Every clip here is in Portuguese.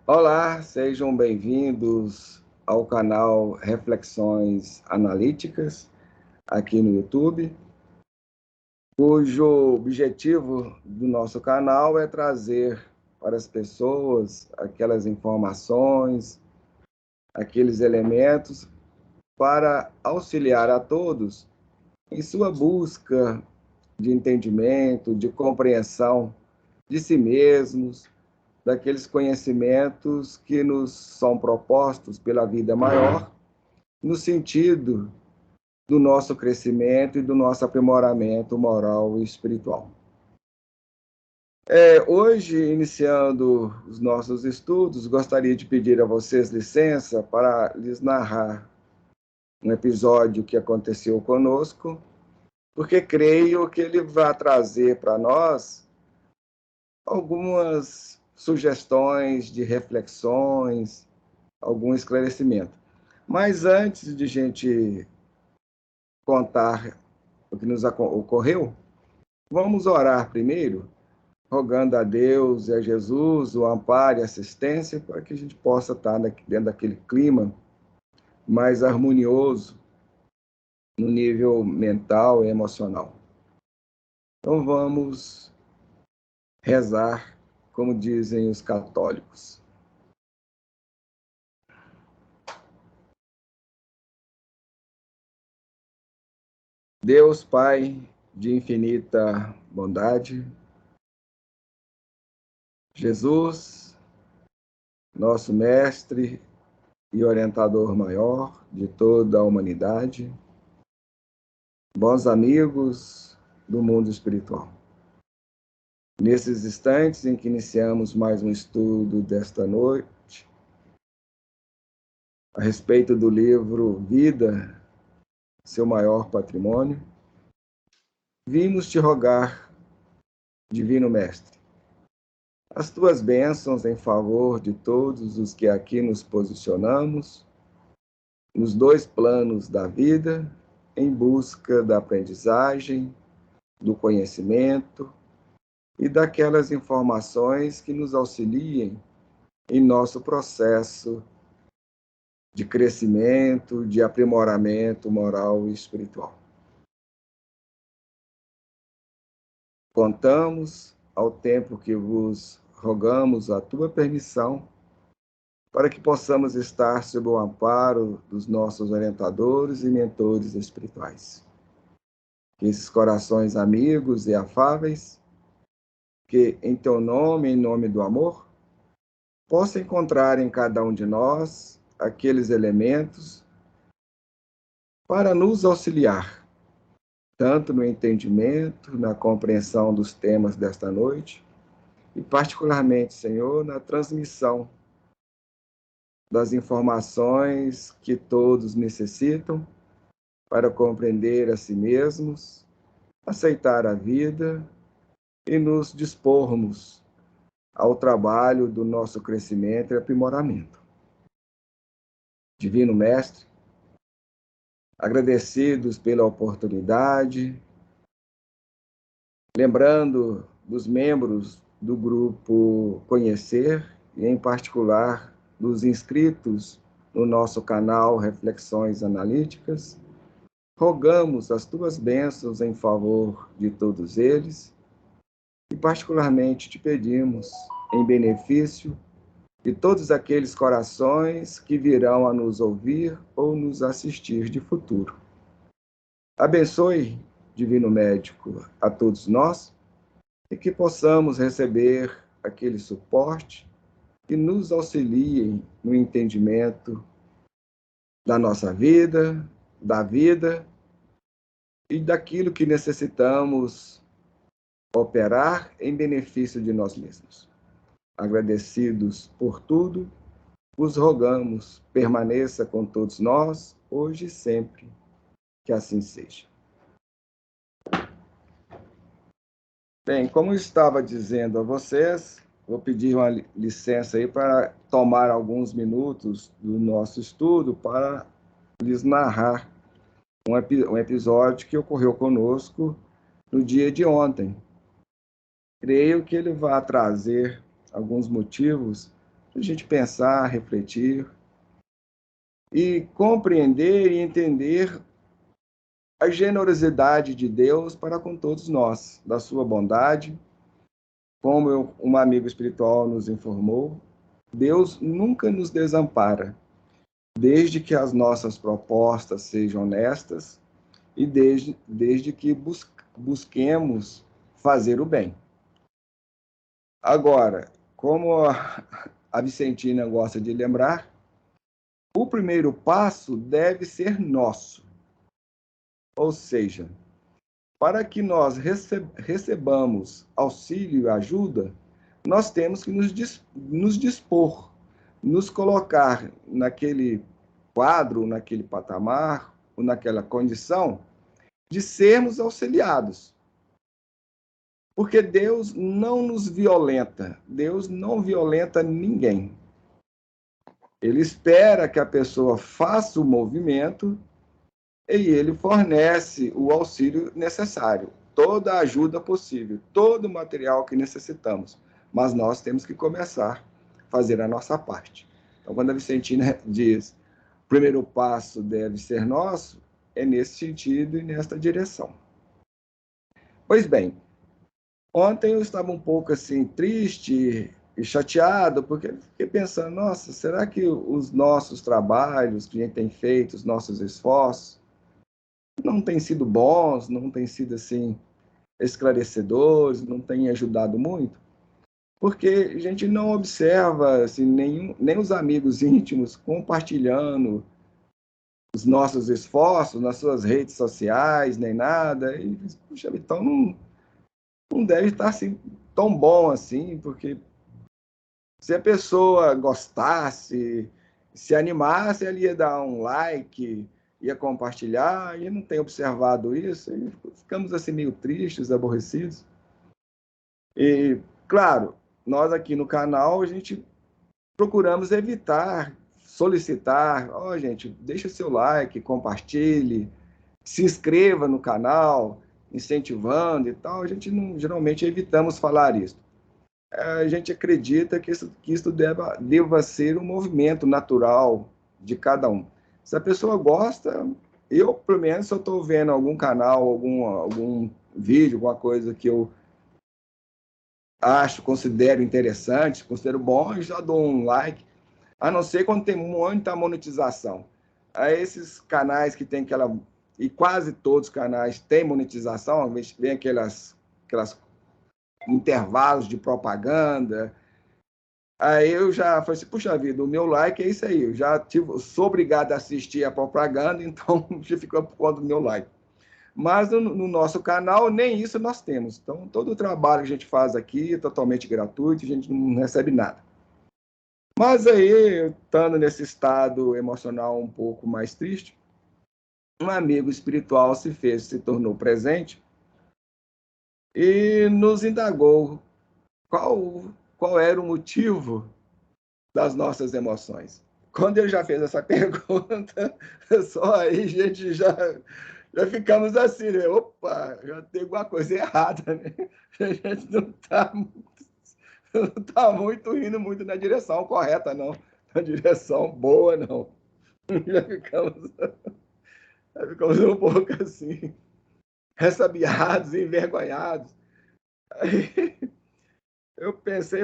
Olá, sejam bem-vindos ao canal Reflexões Analíticas, aqui no YouTube, cujo objetivo do nosso canal é trazer para as pessoas aquelas informações, aqueles elementos para auxiliar a todos em sua busca de entendimento, de compreensão de si mesmos, daqueles conhecimentos que nos são propostos pela vida maior, no sentido do nosso crescimento e do nosso aprimoramento moral e espiritual. Hoje, iniciando os nossos estudos, gostaria de pedir a vocês licença para lhes narrar um episódio que aconteceu conosco, porque creio que ele vai trazer para nós algumas sugestões de reflexões, algum esclarecimento. Mas antes de a gente contar o que nos ocorreu, vamos orar primeiro, rogando a Deus e a Jesus o amparo e assistência para que a gente possa estar dentro daquele clima mais harmonioso no nível mental e emocional. Então vamos rezar, como dizem os católicos. Deus Pai de infinita bondade, Jesus, nosso mestre e orientador maior de toda a humanidade, bons amigos do mundo espiritual. Nesses instantes em que iniciamos mais um estudo desta noite, a respeito do livro Vida, seu maior patrimônio, vimos te rogar, Divino Mestre, as tuas bênçãos em favor de todos os que aqui nos posicionamos, nos dois planos da vida, em busca da aprendizagem, do conhecimento e daquelas informações que nos auxiliem em nosso processo de crescimento, de aprimoramento moral e espiritual. Contamos, ao tempo que vos rogamos a tua permissão, para que possamos estar sob o amparo dos nossos orientadores e mentores espirituais. Que esses corações amigos e afáveis, que em teu nome, em nome do amor, possam encontrar em cada um de nós aqueles elementos para nos auxiliar, tanto no entendimento, na compreensão dos temas desta noite, e particularmente, Senhor, na transmissão das informações que todos necessitam para compreender a si mesmos, aceitar a vida e nos dispormos ao trabalho do nosso crescimento e aprimoramento. Divino Mestre, agradecidos pela oportunidade, lembrando dos membros do grupo Conhecer, e em particular dos inscritos no nosso canal Reflexões Analíticas, rogamos as tuas bênçãos em favor de todos eles e particularmente te pedimos em benefício de todos aqueles corações que virão a nos ouvir ou nos assistir de futuro. Abençoe, Divino Médico, a todos nós e que possamos receber aquele suporte que nos auxiliem no entendimento da nossa vida, da vida e daquilo que necessitamos operar em benefício de nós mesmos. Agradecidos por tudo, vos rogamos, permaneça com todos nós, hoje e sempre, que assim seja. Bem, como eu estava dizendo a vocês, vou pedir uma licença aí para tomar alguns minutos do nosso estudo para lhes narrar um episódio que ocorreu conosco no dia de ontem. Creio que ele vai trazer alguns motivos para a gente pensar, refletir e compreender e entender a generosidade de Deus para com todos nós, da sua bondade. Como um amigo espiritual nos informou, Deus nunca nos desampara, desde que as nossas propostas sejam honestas e desde que busquemos fazer o bem. Agora, como a Vicentina gosta de lembrar, o primeiro passo deve ser nosso. Ou seja, para que nós recebamos auxílio e ajuda, nós temos que nos dispor, nos colocar naquele quadro, naquele patamar, ou naquela condição de sermos auxiliados. Porque Deus não nos violenta, Deus não violenta ninguém. Ele espera que a pessoa faça o movimento e ele fornece o auxílio necessário, toda a ajuda possível, todo o material que necessitamos. Mas nós temos que começar a fazer a nossa parte. Então, quando a Vicentina diz o primeiro passo deve ser nosso, é nesse sentido e nesta direção. Pois bem, ontem eu estava um pouco assim triste e chateado, porque fiquei pensando, nossa, será que os nossos trabalhos que a gente tem feito, os nossos esforços, não têm sido bons, não têm sido assim esclarecedores, não têm ajudado muito? Porque a gente não observa assim, nem os amigos íntimos compartilhando os nossos esforços nas suas redes sociais, nem nada. E, puxa, então não deve estar assim, tão bom assim, porque se a pessoa gostasse, se animasse, ela ia dar um like, ia compartilhar, e não tem observado isso, e ficamos assim meio tristes, aborrecidos. E, claro, nós aqui no canal, a gente procuramos evitar, solicitar, gente, deixa seu like, compartilhe, se inscreva no canal, incentivando e tal. A gente não, geralmente evitamos falar isso. A gente acredita que isso deva ser um movimento natural de cada um. Se a pessoa gosta, eu, pelo menos, se eu estou vendo algum canal, algum vídeo, alguma coisa que eu considero interessante, considero bom, eu já dou um like, a não ser quando tem muita monetização. Aí esses canais que tem aquela... E quase todos os canais têm monetização, vem aquelas intervalos de propaganda. Aí eu já falei assim, puxa vida, o meu like é isso aí, eu já sou obrigado a assistir a propaganda, então já ficou por conta do meu like. Mas no nosso canal, nem isso nós temos. Então, todo o trabalho que a gente faz aqui é totalmente gratuito, a gente não recebe nada. Mas aí, estando nesse estado emocional um pouco mais triste, um amigo espiritual se tornou presente e nos indagou qual era o motivo das nossas emoções. Quando ele já fez essa pergunta, só aí a gente já ficamos assim, né? Opa, já tem alguma coisa errada, né? A gente não tá muito indo muito na direção correta, não. Na direção boa, não. Já ficamos um pouco assim, ressabiados, envergonhados. Aí eu pensei,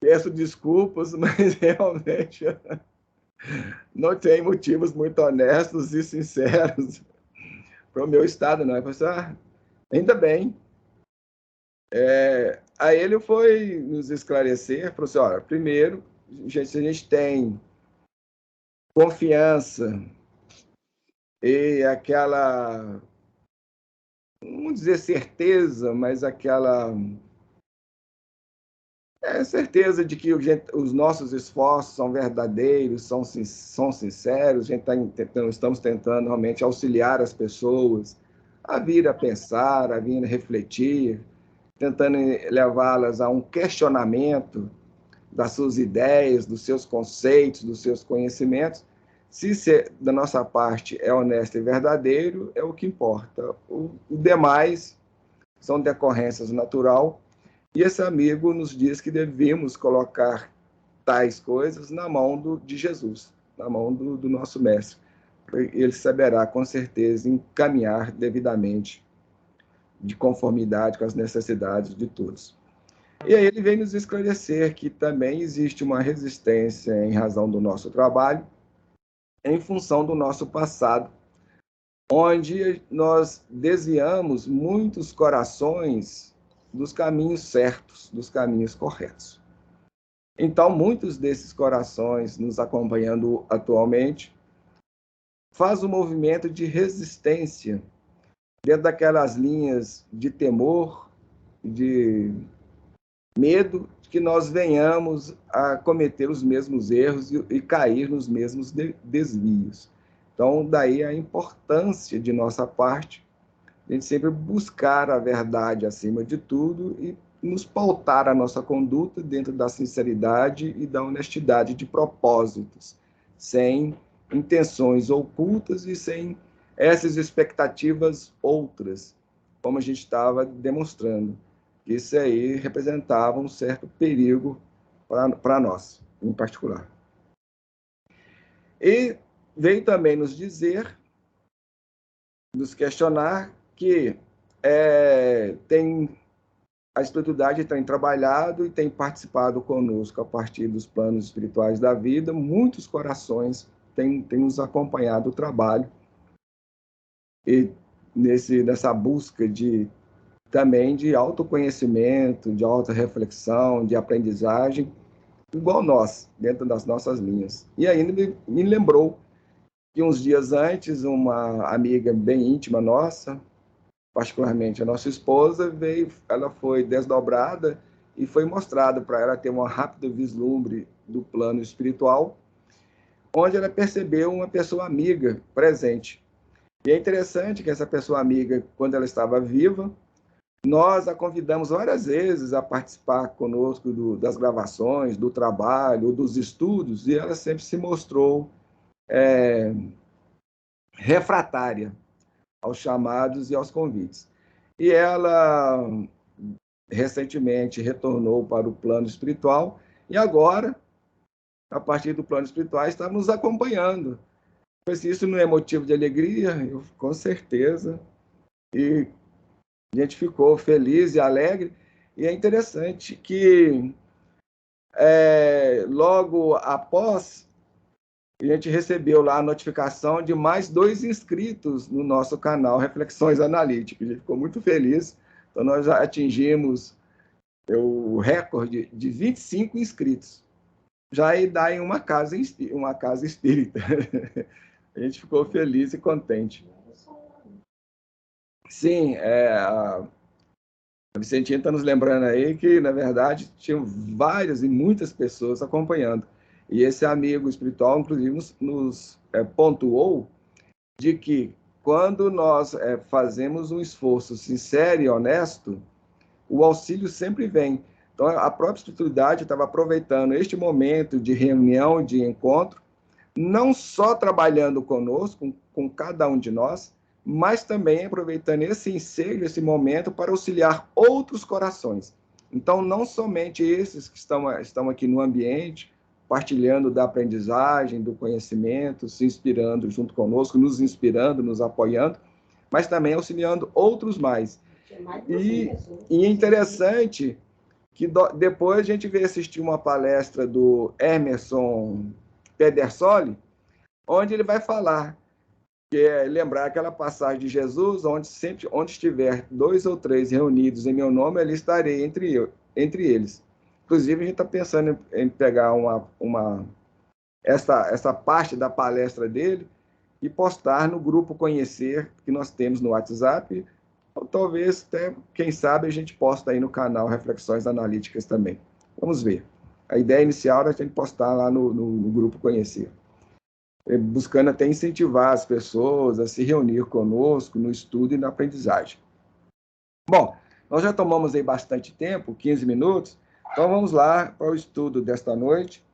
peço desculpas, mas realmente não tem motivos muito honestos e sinceros para o meu estado, não. Eu falei, ainda bem. Aí ele foi nos esclarecer, falou assim, olha, primeiro, se a gente tem confiança e aquela, não vamos dizer certeza, mas aquela certeza de que os nossos esforços são verdadeiros, são sinceros, a gente estamos tentando realmente auxiliar as pessoas a vir a pensar, a vir a refletir, tentando levá-las a um questionamento das suas ideias, dos seus conceitos, dos seus conhecimentos. Se da nossa parte é honesto e verdadeiro, é o que importa. O demais são decorrências natural E esse amigo nos diz que devemos colocar tais coisas na mão de Jesus, na mão do nosso mestre. Ele saberá, com certeza, encaminhar devidamente, de conformidade com as necessidades de todos. E aí ele vem nos esclarecer que também existe uma resistência em razão do nosso trabalho, em função do nosso passado, onde nós desviamos muitos corações dos caminhos certos, dos caminhos corretos. Então, muitos desses corações nos acompanhando atualmente faz um movimento de resistência dentro daquelas linhas de temor, de medo de que nós venhamos a cometer os mesmos erros e cair nos mesmos desvios. Então, daí a importância de nossa parte, a gente sempre buscar a verdade acima de tudo e nos pautar a nossa conduta dentro da sinceridade e da honestidade de propósitos, sem intenções ocultas e sem essas expectativas outras, como a gente estava demonstrando. Isso aí representava um certo perigo para nós, em particular. E veio também nos dizer, nos questionar, que a espiritualidade tem trabalhado e tem participado conosco a partir dos planos espirituais da vida. Muitos corações têm nos acompanhado o trabalho e nessa busca também de autoconhecimento, de autorreflexão, de aprendizagem, igual nós, dentro das nossas linhas. E ainda me lembrou que uns dias antes, uma amiga bem íntima nossa, particularmente a nossa esposa, ela foi desdobrada e foi mostrada para ela ter uma rápida vislumbre do plano espiritual, onde ela percebeu uma pessoa amiga presente. E é interessante que essa pessoa amiga, quando ela estava viva, nós a convidamos várias vezes a participar conosco das gravações, do trabalho, dos estudos, e ela sempre se mostrou refratária aos chamados e aos convites. E ela recentemente retornou para o plano espiritual e agora, a partir do plano espiritual, está nos acompanhando. Se isso não é motivo de alegria, com certeza. E a gente ficou feliz e alegre. E é interessante que logo após, a gente recebeu lá a notificação de mais 2 inscritos no nosso canal Reflexões Analíticas. A gente ficou muito feliz. Então, nós já atingimos o recorde de 25 inscritos. Já dá em uma casa espírita. A gente ficou feliz e contente. Sim, a Vicentina está nos lembrando aí que, na verdade, tinham várias e muitas pessoas acompanhando. E esse amigo espiritual, inclusive, nos pontuou de que, quando nós fazemos um esforço sincero e honesto, o auxílio sempre vem. Então, a própria espiritualidade estava aproveitando este momento de reunião, de encontro, não só trabalhando conosco, com cada um de nós, mas também aproveitando esse ensejo, esse momento, para auxiliar outros corações. Então, não somente esses que estão aqui no ambiente, partilhando da aprendizagem, do conhecimento, se inspirando junto conosco, nos inspirando, nos apoiando, mas também auxiliando outros mais. E é interessante que depois a gente veio assistir uma palestra do Emerson Pedersoli, onde ele vai falar, lembrar aquela passagem de Jesus, onde estiver 2 ou 3 reunidos em meu nome, ali estarei entre eles. Inclusive, a gente está pensando em pegar essa parte da palestra dele e postar no grupo Conhecer, que nós temos no WhatsApp, ou talvez até, quem sabe, a gente posta aí no canal Reflexões Analíticas também. Vamos ver. A ideia inicial era a gente postar lá no grupo Conhecer, buscando até incentivar as pessoas a se reunir conosco no estudo e na aprendizagem. Bom, nós já tomamos aí bastante tempo, 15 minutos, então vamos lá para o estudo desta noite.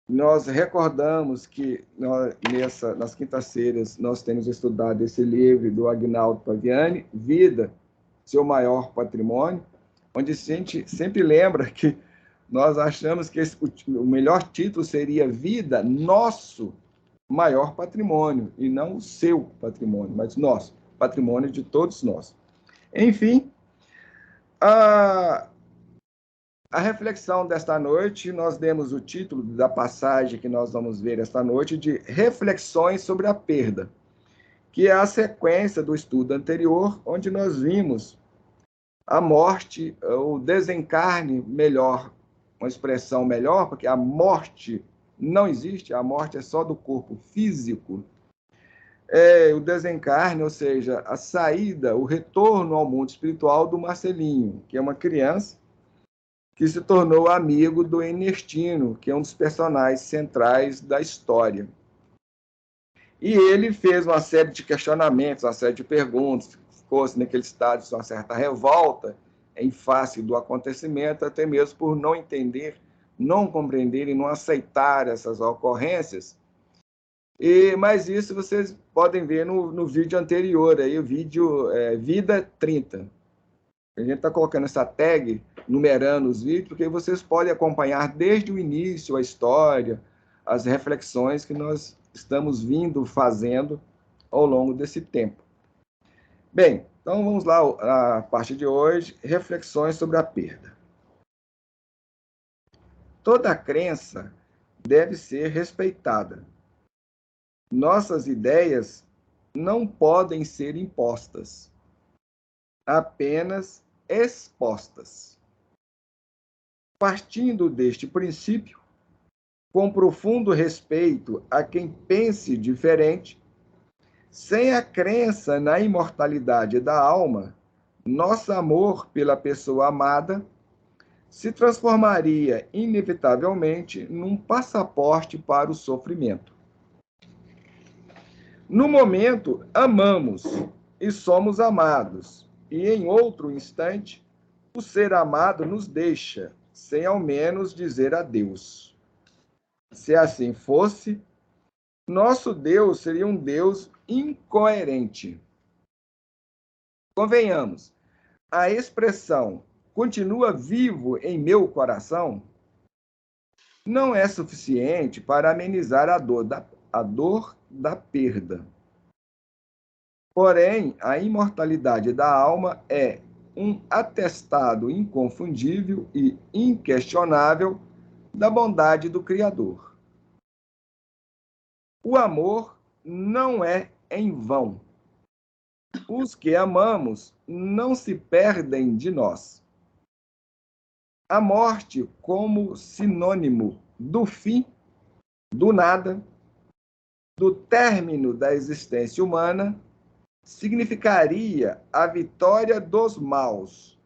Nós recordamos que nas quintas-feiras nós temos estudado esse livro do Agnaldo Paviani, Vida, Seu Maior Patrimônio, onde a gente sempre lembra que nós achamos que o melhor título seria Vida, nosso maior patrimônio, e não o seu patrimônio, mas nosso, patrimônio de todos nós. Enfim, a reflexão desta noite, nós demos o título da passagem que nós vamos ver esta noite de Reflexões sobre a Perda, que é a sequência do estudo anterior, onde nós vimos a morte, o desencarne, melhor, uma expressão melhor, porque a morte não existe, a morte é só do corpo físico, o desencarne, ou seja, a saída, o retorno ao mundo espiritual do Marcelinho, que é uma criança que se tornou amigo do Ernestino, que é um dos personagens centrais da história. E ele fez uma série de questionamentos, uma série de perguntas, ficou-se naquele estado de uma certa revolta em face do acontecimento, até mesmo por não entender, não compreender e não aceitar essas ocorrências. Mas isso vocês podem ver no vídeo anterior, aí, o vídeo Vida 30. A gente está colocando essa tag, numerando os vídeos, porque vocês podem acompanhar desde o início a história, as reflexões que nós estamos vindo fazendo ao longo desse tempo. Bem, então vamos lá, a partir de hoje, reflexões sobre a perda. Toda crença deve ser respeitada. Nossas ideias não podem ser impostas, apenas expostas. Partindo deste princípio, com profundo respeito a quem pense diferente, sem a crença na imortalidade da alma, nosso amor pela pessoa amada se transformaria inevitavelmente num passaporte para o sofrimento. No momento, amamos e somos amados, e em outro instante, o ser amado nos deixa, sem ao menos dizer adeus. Se assim fosse, nosso Deus seria um Deus incoerente. Convenhamos, a expressão continua vivo em meu coração não é suficiente para amenizar a dor da perda. Porém, a imortalidade da alma é um atestado inconfundível e inquestionável da bondade do Criador. O amor não é em vão. Os que amamos não se perdem de nós. A morte, como sinônimo do fim, do nada, do término da existência humana, significaria a vitória dos maus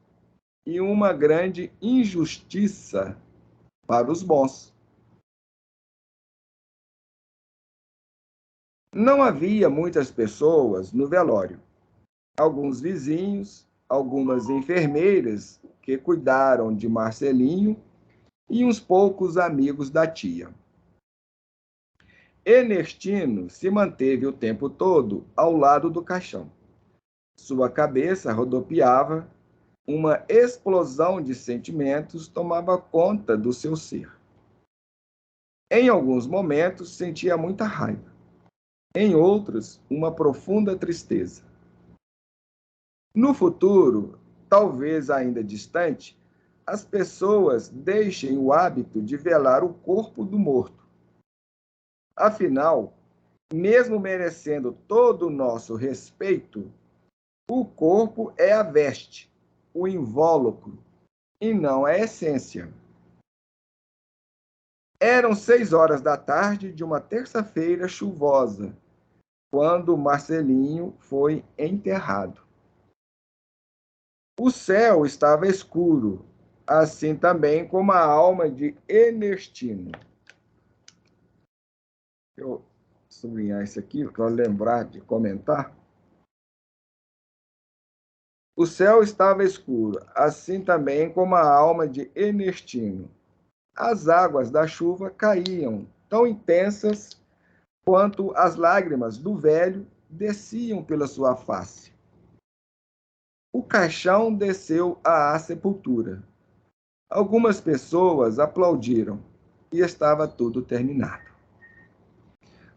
e uma grande injustiça para os bons. Não havia muitas pessoas no velório. Alguns vizinhos, algumas enfermeiras que cuidaram de Marcelinho e uns poucos amigos da tia. Ernestino se manteve o tempo todo ao lado do caixão. Sua cabeça rodopiava, uma explosão de sentimentos tomava conta do seu ser. Em alguns momentos, sentia muita raiva. Em outros, uma profunda tristeza. No futuro, talvez ainda distante, as pessoas deixem o hábito de velar o corpo do morto. Afinal, mesmo merecendo todo o nosso respeito, o corpo é a veste, o invólucro, e não a essência. Eram 6 horas da tarde de uma terça-feira chuvosa, quando Marcelinho foi enterrado. O céu estava escuro, assim também como a alma de Ernestino. Eu sublinhar isso aqui, para lembrar de comentar. O céu estava escuro, assim também como a alma de Ernestino. As águas da chuva caíam, tão intensas quanto as lágrimas do velho desciam pela sua face. O caixão desceu à sepultura. Algumas pessoas aplaudiram e estava tudo terminado.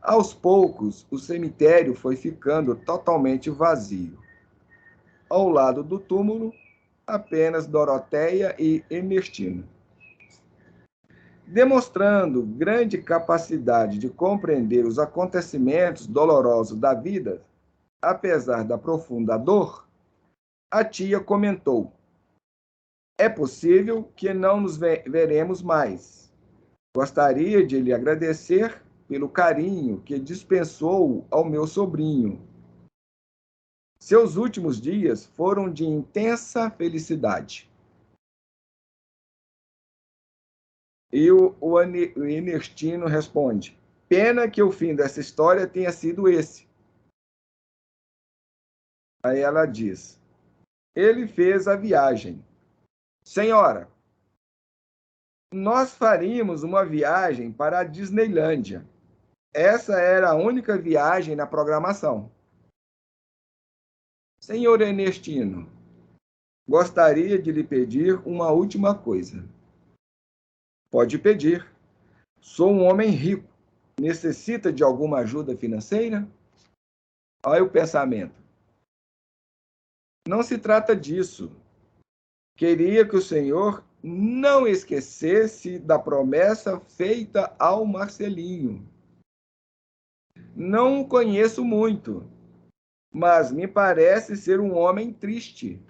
Aos poucos, o cemitério foi ficando totalmente vazio. Ao lado do túmulo, apenas Doroteia e Ernestina. Demonstrando grande capacidade de compreender os acontecimentos dolorosos da vida, apesar da profunda dor, a tia comentou: é possível que não nos veremos mais. Gostaria de lhe agradecer pelo carinho que dispensou ao meu sobrinho. Seus últimos dias foram de intensa felicidade. E o Ernestino responde: pena que o fim dessa história tenha sido esse. Aí ela diz: ele fez a viagem. Senhora, nós faríamos uma viagem para a Disneylândia. Essa era a única viagem na programação. Senhor Ernestino, gostaria de lhe pedir uma última coisa. Pode pedir. Sou um homem rico. Necessita de alguma ajuda financeira? Olha o pensamento. Não se trata disso. Queria que o senhor não esquecesse da promessa feita ao Marcelinho. Não o conheço muito, mas me parece ser um homem triste.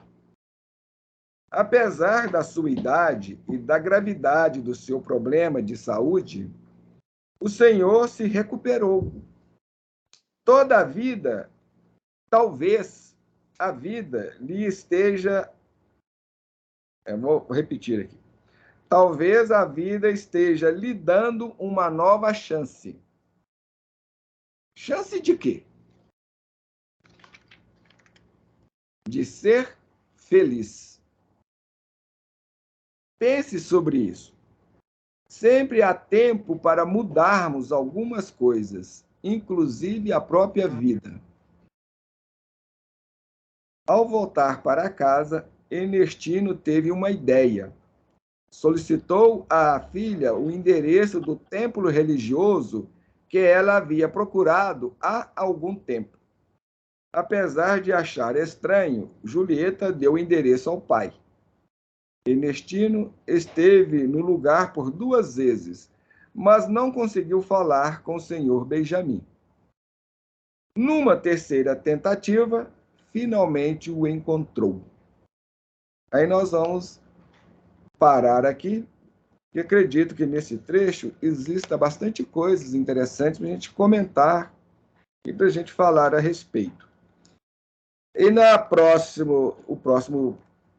Apesar da sua idade e da gravidade do seu problema de saúde, o senhor se recuperou. Toda a vida, talvez a vida lhe esteja. Eu vou repetir aqui. Talvez a vida esteja lhe dando uma nova chance. Chance de quê? De ser feliz. Pense sobre isso. Sempre há tempo para mudarmos algumas coisas, inclusive a própria vida. Ao voltar para casa, Ernestino teve uma ideia. Solicitou à filha o endereço do templo religioso que ela havia procurado há algum tempo. Apesar de achar estranho, Julieta deu o endereço ao pai. Ernestino esteve no lugar por 2 vezes, mas não conseguiu falar com o senhor Benjamin. Numa terceira tentativa, finalmente o encontrou. Aí nós vamos parar aqui, e acredito que nesse trecho exista bastante coisas interessantes para a gente comentar e para a gente falar a respeito. E o próximo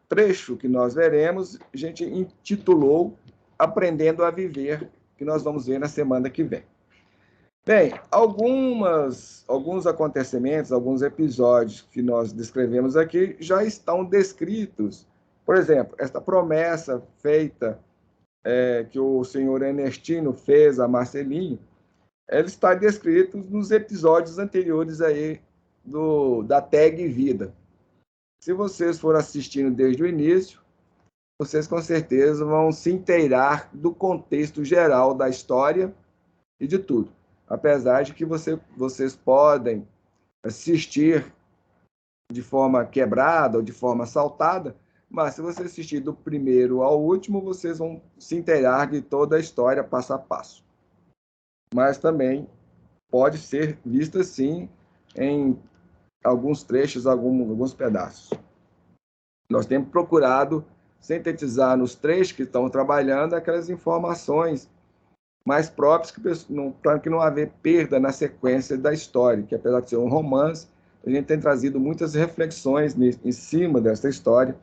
trecho que nós veremos, a gente intitulou Aprendendo a Viver, que nós vamos ver na semana que vem. Bem, alguns acontecimentos, alguns episódios que nós descrevemos aqui já estão descritos. Por exemplo, esta promessa feita que o senhor Ernestino fez a Marcelinho, ela está descrita nos episódios anteriores aí da tag Vida. Se vocês forem assistindo desde o início, vocês com certeza vão se inteirar do contexto geral da história e de tudo. Apesar de que vocês podem assistir de forma quebrada ou de forma saltada, mas se você assistir do primeiro ao último, vocês vão se inteirar de toda a história passo a passo. Mas também pode ser vista, sim, em alguns trechos, alguns pedaços. Nós temos procurado sintetizar nos trechos que estão trabalhando aquelas informações mais próprias para que não haver perda na sequência da história, que apesar de ser um romance, a gente tem trazido muitas reflexões em cima dessa história,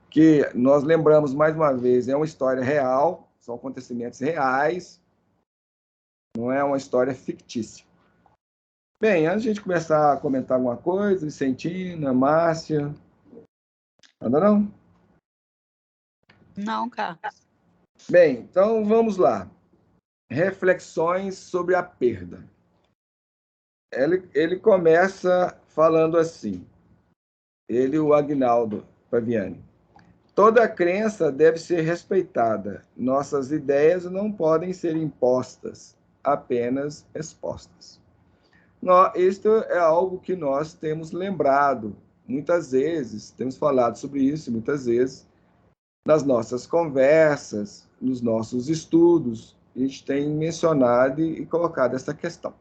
que nós lembramos mais uma vez, é uma história real, são acontecimentos reais, não é uma história fictícia. Bem, antes de a gente começar a comentar alguma coisa, Vicentina, Márcia, nada não? Não, Carlos. Bem, então vamos lá. Reflexões sobre a perda. Ele começa falando assim: ele e o Agnaldo Paviani. Toda crença deve ser respeitada. Nossas ideias não podem ser impostas, apenas expostas. Isto é algo que nós temos lembrado muitas vezes, temos falado sobre isso muitas vezes, nas nossas conversas, nos nossos estudos, a gente tem mencionado e colocado essa questão.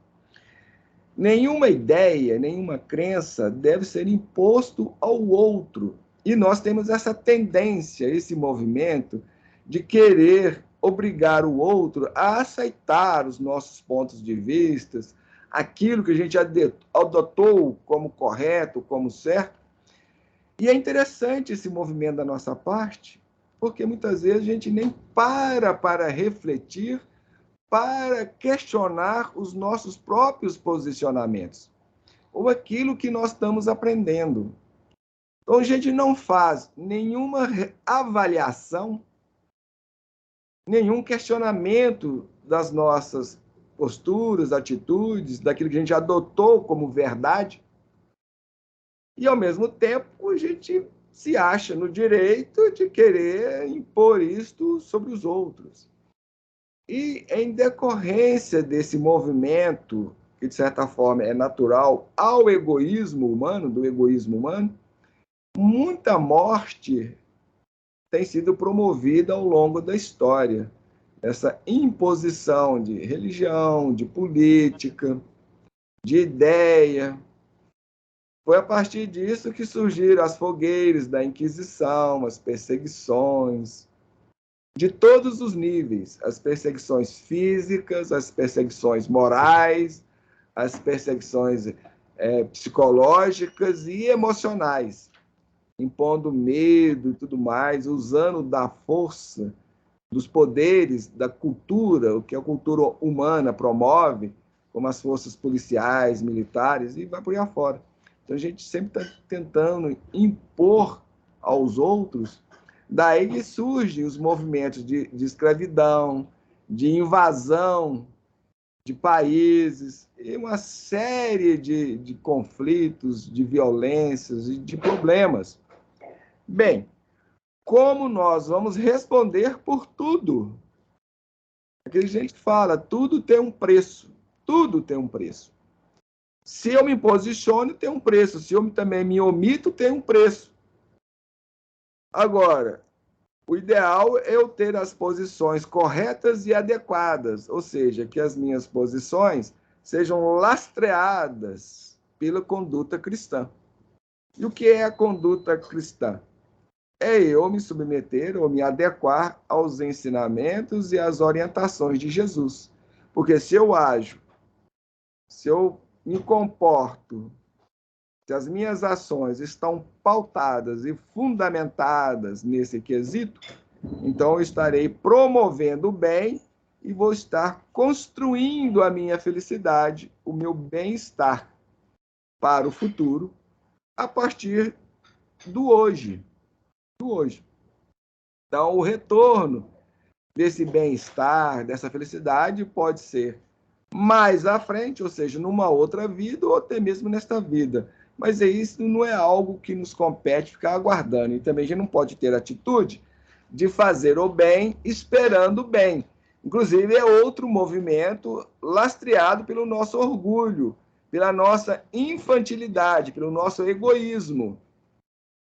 Nenhuma ideia, nenhuma crença deve ser imposto ao outro. E nós temos essa tendência, esse movimento de querer obrigar o outro a aceitar os nossos pontos de vista, aquilo que a gente adotou como correto, como certo. E é interessante esse movimento da nossa parte, porque muitas vezes a gente nem para refletir, para questionar os nossos próprios posicionamentos, ou aquilo que nós estamos aprendendo. Então, a gente não faz nenhuma avaliação, nenhum questionamento das nossas posturas, atitudes, daquilo que a gente adotou como verdade, e, ao mesmo tempo, a gente se acha no direito de querer impor isto sobre os outros. E, em decorrência desse movimento, que, de certa forma, é natural ao egoísmo humano, do egoísmo humano, muita morte tem sido promovida ao longo da história. Essa imposição de religião, de política, de ideia. Foi a partir disso que surgiram as fogueiras da Inquisição, as perseguições, de todos os níveis, as perseguições físicas, as perseguições morais, as perseguições psicológicas e emocionais, impondo medo e tudo mais, usando da força, dos poderes, da cultura, o que a cultura humana promove, como as forças policiais, militares, e vai por aí afora. Então, a gente sempre está tentando impor aos outros. Daí que surgem os movimentos de escravidão, de invasão de países, e uma série de conflitos, de violências e de problemas. Bem, como nós vamos responder por tudo? Aquele gente fala, tudo tem um preço. Tudo tem um preço. Se eu me posiciono, tem um preço. Se eu também me omito, tem um preço. Agora, o ideal é eu ter as posições corretas e adequadas, ou seja, que as minhas posições sejam lastreadas pela conduta cristã. E o que é a conduta cristã? É eu me submeter ou me adequar aos ensinamentos e às orientações de Jesus. Porque se eu ajo, se eu me comporto, se as minhas ações estão pautadas e fundamentadas nesse quesito, então eu estarei promovendo o bem e vou estar construindo a minha felicidade, o meu bem-estar para o futuro, a partir do hoje. Então, o retorno desse bem-estar, dessa felicidade, pode ser mais à frente, ou seja, numa outra vida, ou até mesmo nesta vida. Mas isso não é algo que nos compete ficar aguardando. E também a gente não pode ter atitude de fazer o bem esperando o bem. Inclusive, é outro movimento lastreado pelo nosso orgulho, pela nossa infantilidade, pelo nosso egoísmo.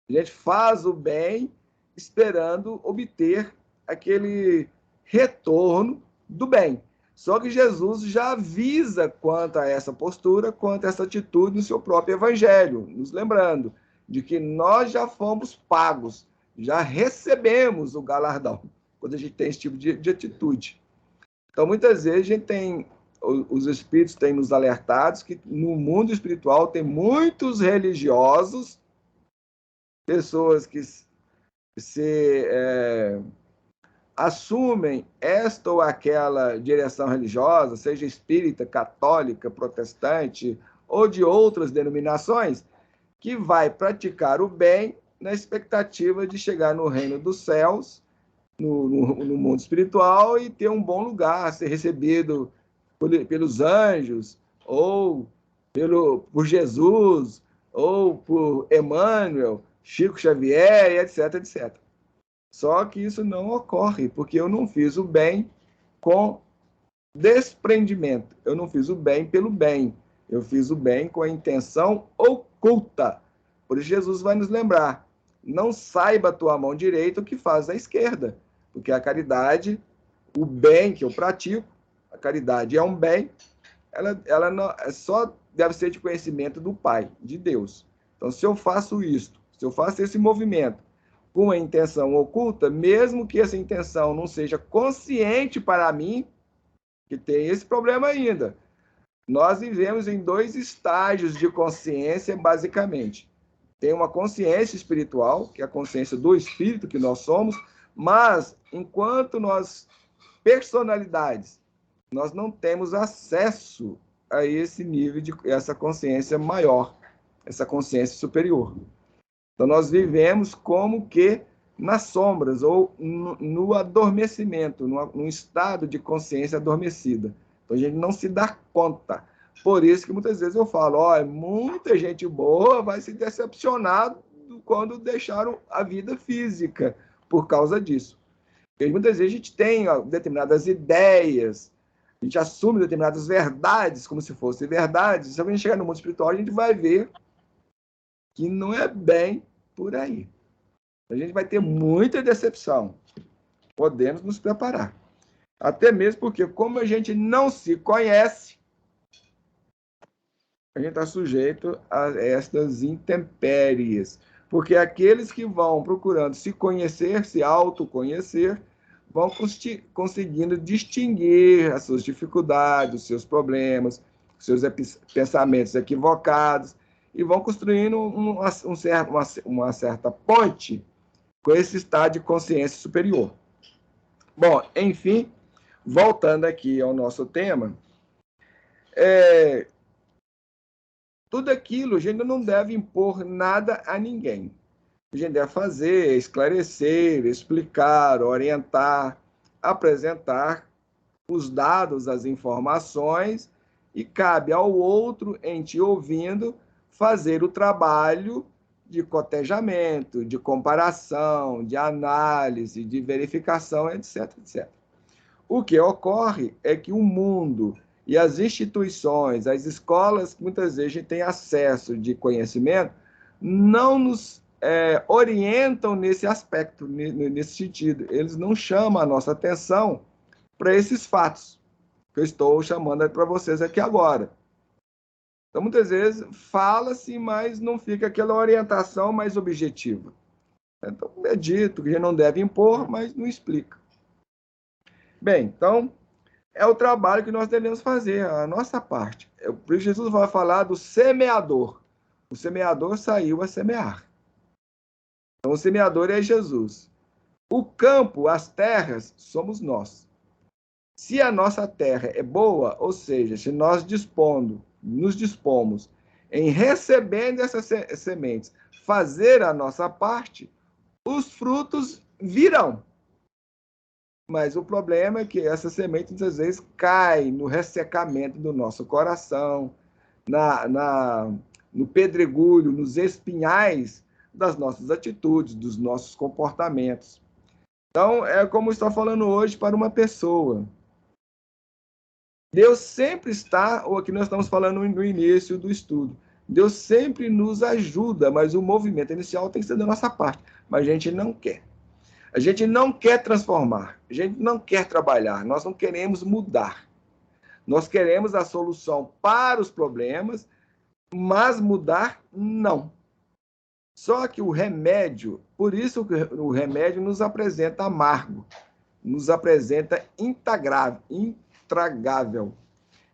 A gente faz o bem esperando obter aquele retorno do bem. Só que Jesus já avisa quanto a essa postura, quanto a essa atitude no seu próprio evangelho, nos lembrando de que nós já fomos pagos, já recebemos o galardão, quando a gente tem esse tipo de atitude. Então, muitas vezes, a gente tem, os espíritos têm nos alertados que no mundo espiritual tem muitos religiosos, pessoas que assumem esta ou aquela direção religiosa, seja espírita, católica, protestante ou de outras denominações, que vai praticar o bem na expectativa de chegar no reino dos céus, no mundo espiritual, e ter um bom lugar, ser recebido pelos anjos, ou por Jesus, ou por Emmanuel, Chico Xavier, etc, etc. Só que isso não ocorre, porque eu não fiz o bem com desprendimento. Eu não fiz o bem pelo bem. Eu fiz o bem com a intenção oculta. Por isso Jesus vai nos lembrar: não saiba a tua mão direita o que faz a esquerda, porque a caridade, o bem que eu pratico, a caridade é um bem, ela não, só deve ser de conhecimento do Pai, de Deus. Então, se eu faço isto, se eu faço esse movimento com a intenção oculta, mesmo que essa intenção não seja consciente para mim, que tem esse problema ainda. Nós vivemos em dois estágios de consciência, basicamente. Tem uma consciência espiritual, que é a consciência do espírito que nós somos, mas enquanto nós, personalidades, nós não temos acesso a esse nível de essa consciência maior, essa consciência superior. Então nós vivemos como que nas sombras ou no adormecimento, num estado de consciência adormecida. Então a gente não se dá conta. Por isso que muitas vezes eu falo, muita gente boa vai se decepcionar quando deixaram a vida física por causa disso. Porque muitas vezes a gente tem determinadas ideias, a gente assume determinadas verdades como se fossem verdades. Se a gente chegar no mundo espiritual, a gente vai ver que não é bem por aí. A gente vai ter muita decepção. Podemos nos preparar. Até mesmo porque, como a gente não se conhece, a gente está sujeito a estas intempéries. Porque aqueles que vão procurando se conhecer, se autoconhecer, vão conseguindo distinguir as suas dificuldades, os seus problemas, os seus pensamentos equivocados, e vão construindo uma certa ponte com esse estado de consciência superior. Bom, enfim, voltando aqui ao nosso tema, tudo aquilo a gente não deve impor nada a ninguém. A gente deve fazer, esclarecer, explicar, orientar, apresentar os dados, as informações, e cabe ao outro, em te ouvindo, fazer o trabalho de cotejamento, de comparação, de análise, de verificação, etc, etc. O que ocorre é que o mundo e as instituições, as escolas, que muitas vezes a gente tem acesso de conhecimento, não nos orientam nesse aspecto, nesse sentido. Eles não chamam a nossa atenção para esses fatos que eu estou chamando para vocês aqui agora. Então, muitas vezes, fala-se, mas não fica aquela orientação mais objetiva. Então, é dito que a gente não deve impor, mas não explica. Bem, então, é o trabalho que nós devemos fazer, a nossa parte. Por isso, Jesus vai falar do semeador. O semeador saiu a semear. Então, o semeador é Jesus. O campo, as terras, somos nós. Se a nossa terra é boa, ou seja, se nós nos dispomos em recebendo essas sementes, fazer a nossa parte, os frutos virão. Mas o problema é que essa semente, muitas vezes, cai no ressecamento do nosso coração, no pedregulho, nos espinhais das nossas atitudes, dos nossos comportamentos. Então, é como estou falando hoje para uma pessoa. Deus sempre está, ou aqui nós estamos falando no início do estudo, Deus sempre nos ajuda, mas o movimento inicial tem que ser da nossa parte. Mas a gente não quer. A gente não quer transformar, a gente não quer trabalhar, nós não queremos mudar. Nós queremos a solução para os problemas, mas mudar, não. Só que o remédio, por isso que o remédio nos apresenta amargo, nos apresenta intragável.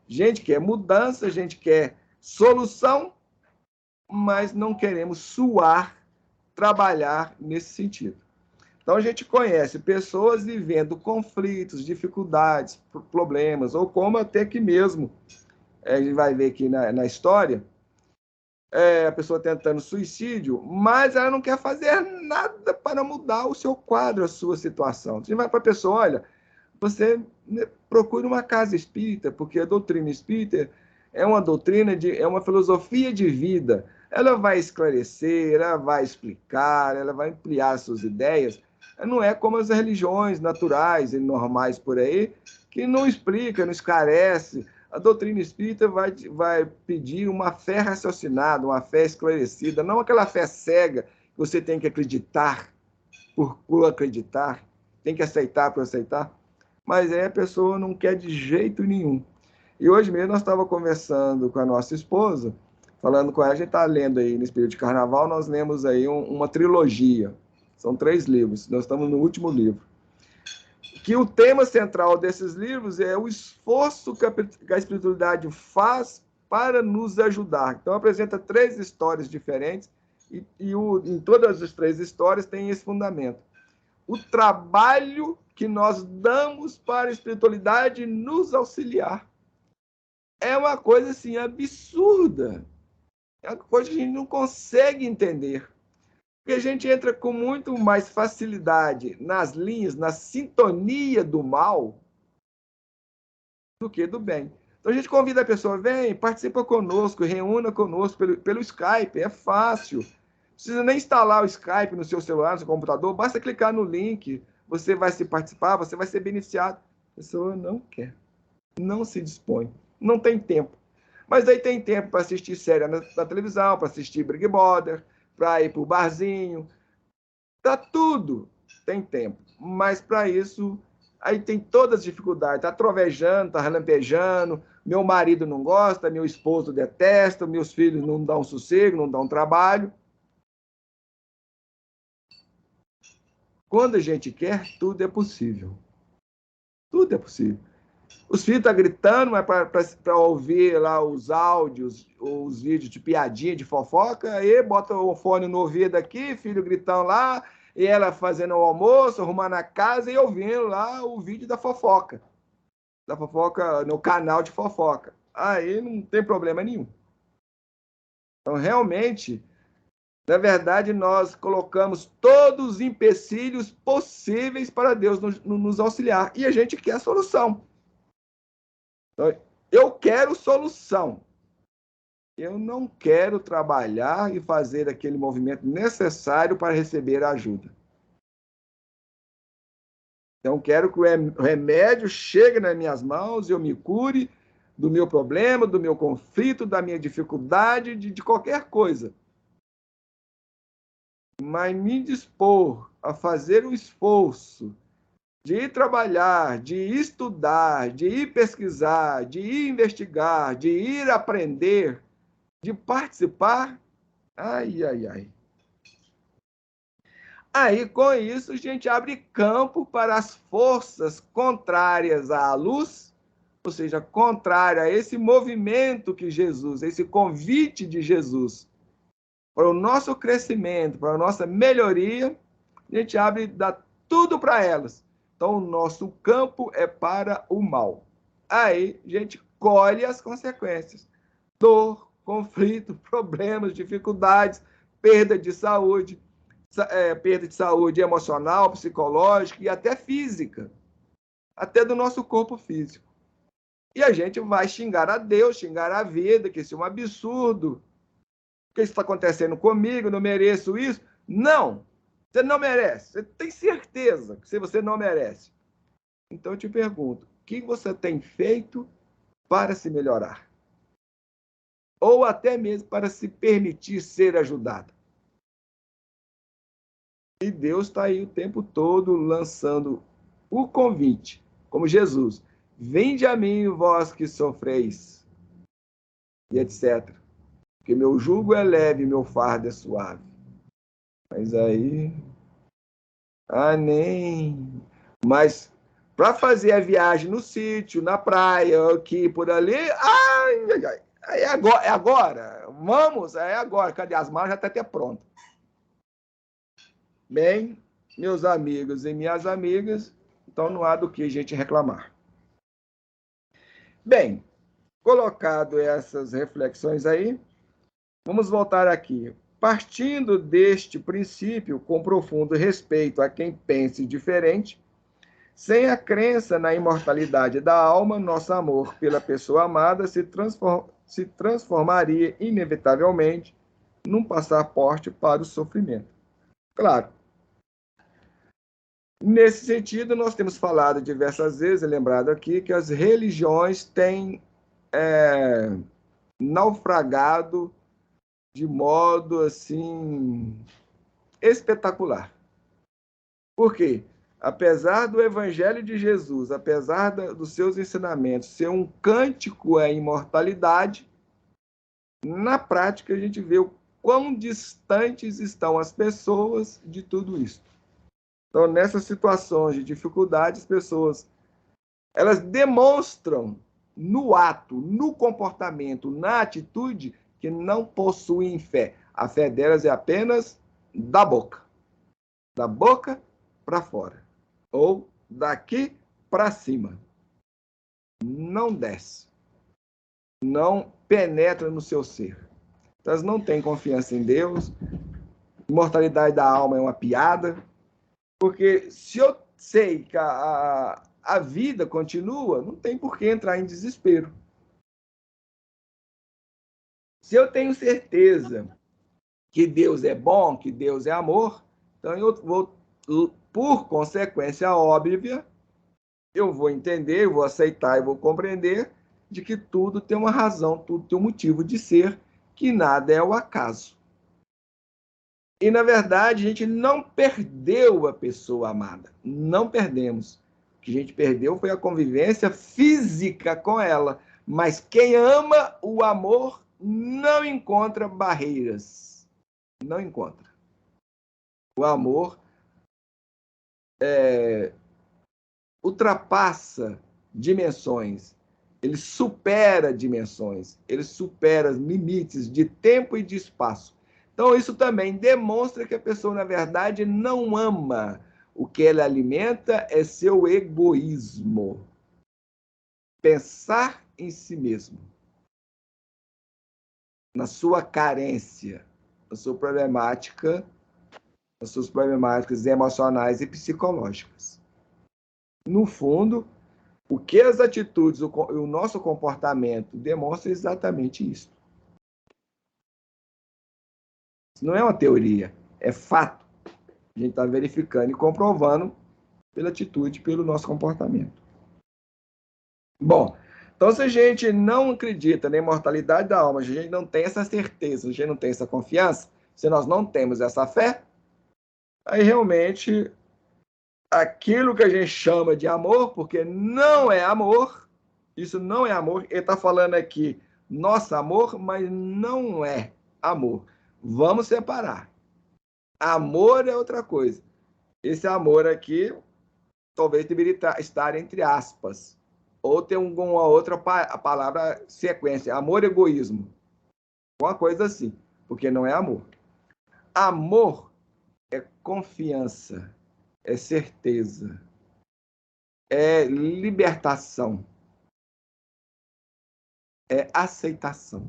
A gente quer mudança, a gente quer solução, mas não queremos suar, trabalhar nesse sentido. Então, a gente conhece pessoas vivendo conflitos, dificuldades, problemas, ou como até que mesmo, a gente vai ver aqui na história, a pessoa tentando suicídio, mas ela não quer fazer nada para mudar o seu quadro, a sua situação. Você vai para a pessoa, olha, você procure uma casa espírita, porque a doutrina espírita é uma doutrina, é uma filosofia de vida. ela vai esclarecer, ela vai explicar, ela vai ampliar suas ideias. Não é como as religiões naturais e normais por aí, que não explica, não esclarece. A doutrina espírita vai pedir uma fé raciocinada, uma fé esclarecida, não aquela fé cega que você tem que acreditar por acreditar, tem que aceitar por aceitar, mas aí a pessoa não quer de jeito nenhum. E hoje mesmo nós estávamos conversando com a nossa esposa, falando com ela, a gente está lendo aí no Espírito de Carnaval, nós lemos aí uma trilogia, são 3 livros, nós estamos no último livro, que o tema central desses livros é o esforço que a espiritualidade faz para nos ajudar. Então apresenta 3 histórias diferentes, em todas as 3 histórias tem esse fundamento. O trabalho que nós damos para a espiritualidade nos auxiliar. É uma coisa assim absurda. É uma coisa que a gente não consegue entender. Porque a gente entra com muito mais facilidade nas linhas, na sintonia do mal, do que do bem. Então a gente convida a pessoa, vem, participa conosco, reúna conosco pelo Skype, é fácil. Não precisa nem instalar o Skype no seu celular, no seu computador, basta clicar no link, você vai se participar, você vai ser beneficiado. A pessoa não quer, não se dispõe, não tem tempo. Mas aí tem tempo para assistir série na televisão, para assistir Big Brother, para ir para o barzinho, para tudo tem tempo. Mas para isso, aí tem todas as dificuldades, está trovejando, está relampejando, meu marido não gosta, meu esposo detesta, meus filhos não dão sossego, não dão trabalho. Quando a gente quer, tudo é possível. Tudo é possível. Os filhos estão gritando, mas para ouvir lá os áudios, os vídeos de piadinha, de fofoca, aí bota o fone no ouvido aqui, filho gritando lá, e ela fazendo o almoço, arrumando a casa e ouvindo lá o vídeo da fofoca. Da fofoca no canal de fofoca. Aí não tem problema nenhum. Então, realmente, na verdade, nós colocamos todos os empecilhos possíveis para Deus nos auxiliar. E a gente quer a solução. Então, eu quero solução. Eu não quero trabalhar e fazer aquele movimento necessário para receber a ajuda. Então, quero que o remédio chegue nas minhas mãos e eu me cure do meu problema, do meu conflito, da minha dificuldade, de qualquer coisa. Mas me dispor a fazer o esforço de ir trabalhar, de ir estudar, de ir pesquisar, de ir investigar, de ir aprender, de participar, ai, ai, ai. Aí, com isso, a gente abre campo para as forças contrárias à luz, ou seja, contrária a esse movimento que Jesus, esse convite de Jesus para o nosso crescimento, para a nossa melhoria, a gente abre, dá tudo para elas. Então, o nosso campo é para o mal. Aí, a gente colhe as consequências. Dor, conflito, problemas, dificuldades, perda de saúde, perda de saúde emocional, psicológica e até física, até do nosso corpo físico. E a gente vai xingar a Deus, xingar a vida, que isso é um absurdo, que isso está acontecendo comigo, não mereço isso. Não, você não merece, você tem certeza que você não merece. Então eu te pergunto, o que você tem feito para se melhorar? Ou até mesmo para se permitir ser ajudado? E Deus está aí o tempo todo lançando o convite, como Jesus. Vinde a mim, vós que sofreis, e etc. Porque meu jugo é leve, meu fardo é suave. Mas aí... nem... Mas para fazer a viagem no sítio, na praia, aqui, por ali, é agora, é agora. Vamos, é agora. Cadê as malas? Já está até pronto. Bem, meus amigos e minhas amigas, então não há do que a gente reclamar. Bem, colocado essas reflexões aí, vamos voltar aqui. Partindo deste princípio, com profundo respeito a quem pense diferente, sem a crença na imortalidade da alma, nosso amor pela pessoa amada se transformaria inevitavelmente num passaporte para o sofrimento. Claro, nesse sentido, nós temos falado diversas vezes, lembrado aqui, que as religiões têm naufragado de modo assim espetacular. Por quê? Apesar do Evangelho de Jesus, apesar dos seus ensinamentos ser um cântico à imortalidade, na prática a gente vê o quão distantes estão as pessoas de tudo isso. Então, nessas situações de dificuldade, as pessoas elas demonstram no ato, no comportamento, na atitude, que não possuem fé. A fé delas é apenas da boca para fora, ou daqui para cima. Não desce, não penetra no seu ser. Elas não têm confiança em Deus, imortalidade da alma é uma piada, porque se eu sei que a vida continua, não tem por que entrar em desespero. Se eu tenho certeza que Deus é bom, que Deus é amor, então eu vou, por consequência óbvia, eu vou entender, eu vou aceitar e vou compreender de que tudo tem uma razão, tudo tem um motivo de ser, que nada é o acaso. E, na verdade, a gente não perdeu a pessoa amada. Não perdemos. O que a gente perdeu foi a convivência física com ela. Mas quem ama o amor não encontra barreiras. Não encontra. O amor ultrapassa dimensões. Ele supera dimensões. Ele supera limites de tempo e de espaço. Então, isso também demonstra que a pessoa, na verdade, não ama. O que ela alimenta é seu egoísmo. Pensar em si mesmo, na sua carência, na sua problemática, nas suas problemáticas emocionais e psicológicas. No fundo, o que as atitudes e o nosso comportamento demonstram é exatamente isso. Isso não é uma teoria, é fato. A gente está verificando e comprovando pela atitude, pelo nosso comportamento. Bom, então se a gente não acredita na imortalidade da alma, se a gente não tem essa certeza, se a gente não tem essa confiança, se nós não temos essa fé, aí realmente aquilo que a gente chama de amor, porque não é amor, isso não é amor, ele está falando aqui nosso amor, mas não é amor. Vamos separar. Amor é outra coisa. Esse amor aqui talvez deveria estar entre aspas. Ou ter uma outra palavra sequência. Amor, egoísmo. Uma coisa assim. Porque não é amor. Amor é confiança. É certeza. É libertação. É aceitação.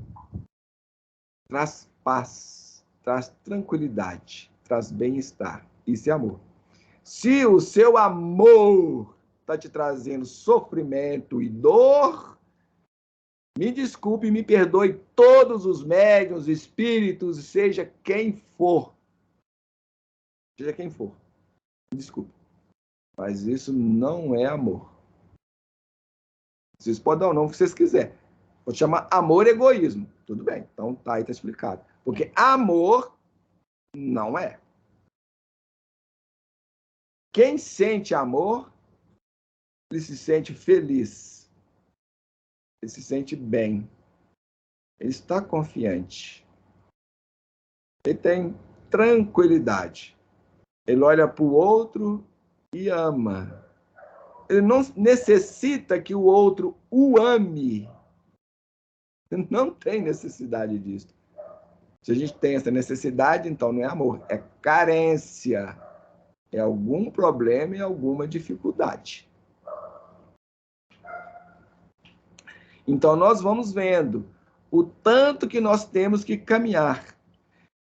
Traz paz. Traz tranquilidade. Traz bem-estar. Isso é amor. Se o seu amor está te trazendo sofrimento e dor, me desculpe, me perdoe todos os médiuns, espíritos, seja quem for. Seja quem for. Me desculpe. Mas isso não é amor. Vocês podem dar o nome que vocês quiserem. Vou chamar amor egoísmo. Tudo bem. Então tá aí, tá explicado. Porque amor não é. Quem sente amor, ele se sente feliz. Ele se sente bem. Ele está confiante. Ele tem tranquilidade. Ele olha para o outro e ama. Ele não necessita que o outro o ame. Ele não tem necessidade disso. Se a gente tem essa necessidade, então não é amor, é carência. É algum problema e alguma dificuldade. Então nós vamos vendo o tanto que nós temos que caminhar.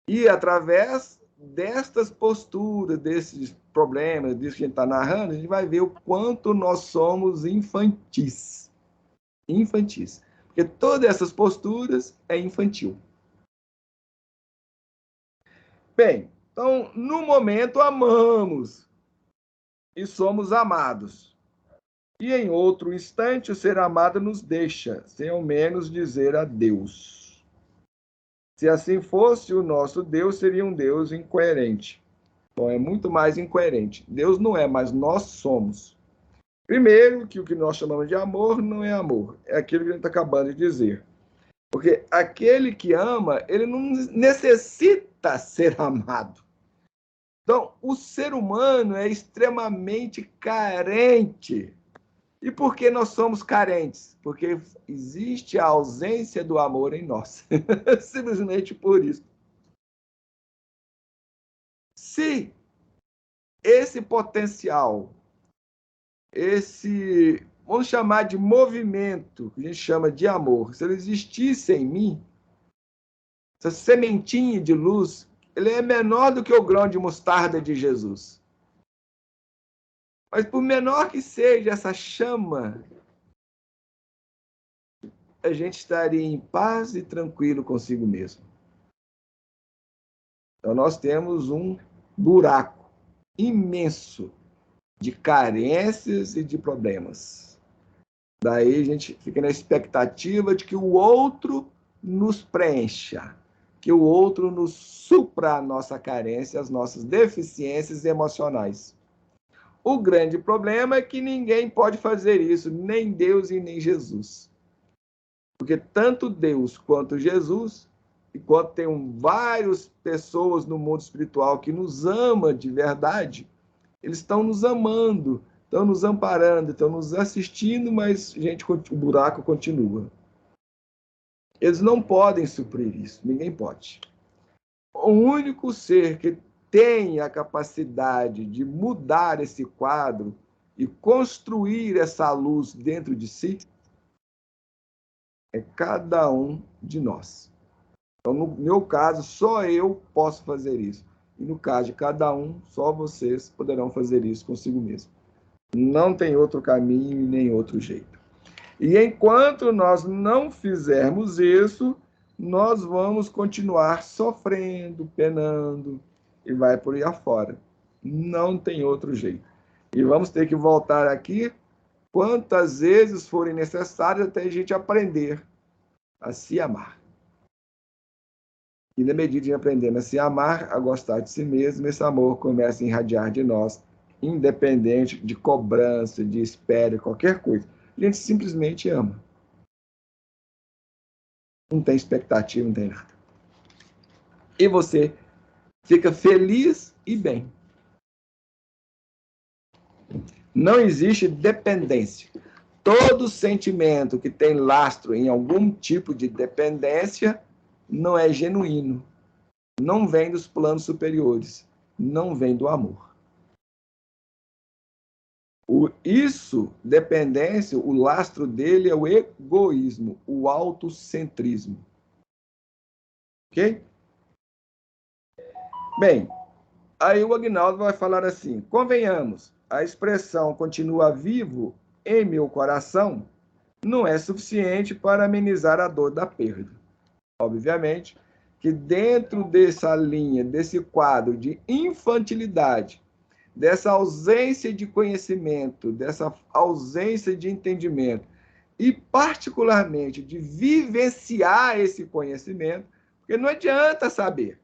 E através destas posturas, desses problemas, disso que a gente está narrando, a gente vai ver o quanto nós somos infantis. Infantis. Porque todas essas posturas é infantil. Bem, então, no momento, amamos e somos amados. E em outro instante, o ser amado nos deixa, sem ao menos dizer adeus. Se assim fosse, o nosso Deus seria um Deus incoerente. Bom, é muito mais incoerente. Deus não é, mas nós somos. Primeiro, que o que nós chamamos de amor não é amor. É aquilo que a gente está acabando de dizer. Porque aquele que ama, ele não necessita ser amado. Então, o ser humano é extremamente carente. E por que nós somos carentes? Porque existe a ausência do amor em nós. Simplesmente por isso. Se esse potencial, vamos chamar de movimento, que a gente chama de amor, se ele existisse em mim, essa sementinha de luz, ele é menor do que o grão de mostarda de Jesus. Mas por menor que seja essa chama, a gente estaria em paz e tranquilo consigo mesmo. Então nós temos um buraco imenso de carências e de problemas. Daí a gente fica na expectativa de que o outro nos preencha, que o outro nos supra a nossa carência, as nossas deficiências emocionais. O grande problema é que ninguém pode fazer isso, nem Deus e nem Jesus. Porque tanto Deus quanto Jesus, enquanto tem várias pessoas no mundo espiritual que nos ama de verdade, eles estão nos amando, estão nos amparando, estão nos assistindo, mas, gente, o buraco continua. Eles não podem suprir isso, ninguém pode. O único ser que tem a capacidade de mudar esse quadro e construir essa luz dentro de si é cada um de nós. Então, no meu caso, só eu posso fazer isso. E no caso de cada um, só vocês poderão fazer isso consigo mesmo. Não tem outro caminho e nem outro jeito. E enquanto nós não fizermos isso, nós vamos continuar sofrendo, penando, e vai por aí afora. Não tem outro jeito. E vamos ter que voltar aqui quantas vezes forem necessárias até a gente aprender a se amar. E na medida de aprendendo a se amar, a gostar de si mesmo, esse amor começa a irradiar de nós, independente de cobrança, de espera, qualquer coisa. A gente simplesmente ama. Não tem expectativa, não tem nada. E você fica feliz e bem. Não existe dependência. Todo sentimento que tem lastro em algum tipo de dependência não é genuíno. Não vem dos planos superiores. Não vem do amor. Dependência, o lastro dele é o egoísmo, o autocentrismo. Ok? Bem, aí o Aguinaldo vai falar assim: convenhamos, a expressão continua vivo em meu coração não é suficiente para amenizar a dor da perda. Obviamente que dentro dessa linha, desse quadro de infantilidade, dessa ausência de conhecimento, dessa ausência de entendimento, e particularmente de vivenciar esse conhecimento, porque não adianta saber.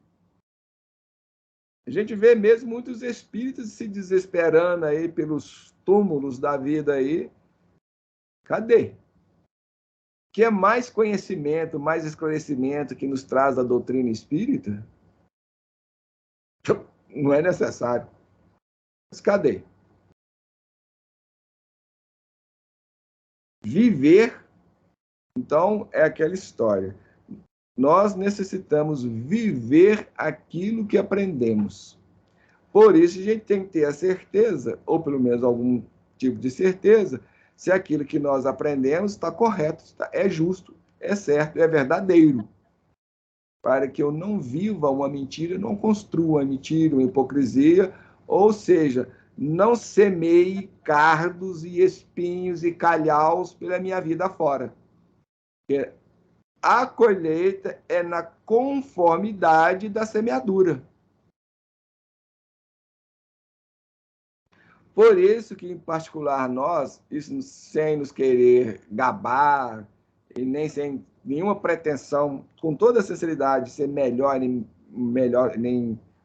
A gente vê mesmo muitos espíritos se desesperando aí pelos túmulos da vida aí. Cadê? Que é mais conhecimento, mais esclarecimento que nos traz a doutrina espírita? Não é necessário. Mas cadê? Viver, então, é aquela história. Nós necessitamos viver aquilo que aprendemos. Por isso, a gente tem que ter a certeza, ou pelo menos algum tipo de certeza, se aquilo que nós aprendemos está correto, é justo, é certo, é verdadeiro. Para que eu não viva uma mentira, não construa uma mentira, uma hipocrisia, ou seja, não semeie cardos e espinhos e calhaus pela minha vida fora. Porque a colheita é na conformidade da semeadura. Por isso que, em particular, nós, isso sem nos querer gabar e nem sem nenhuma pretensão, com toda sinceridade, ser nem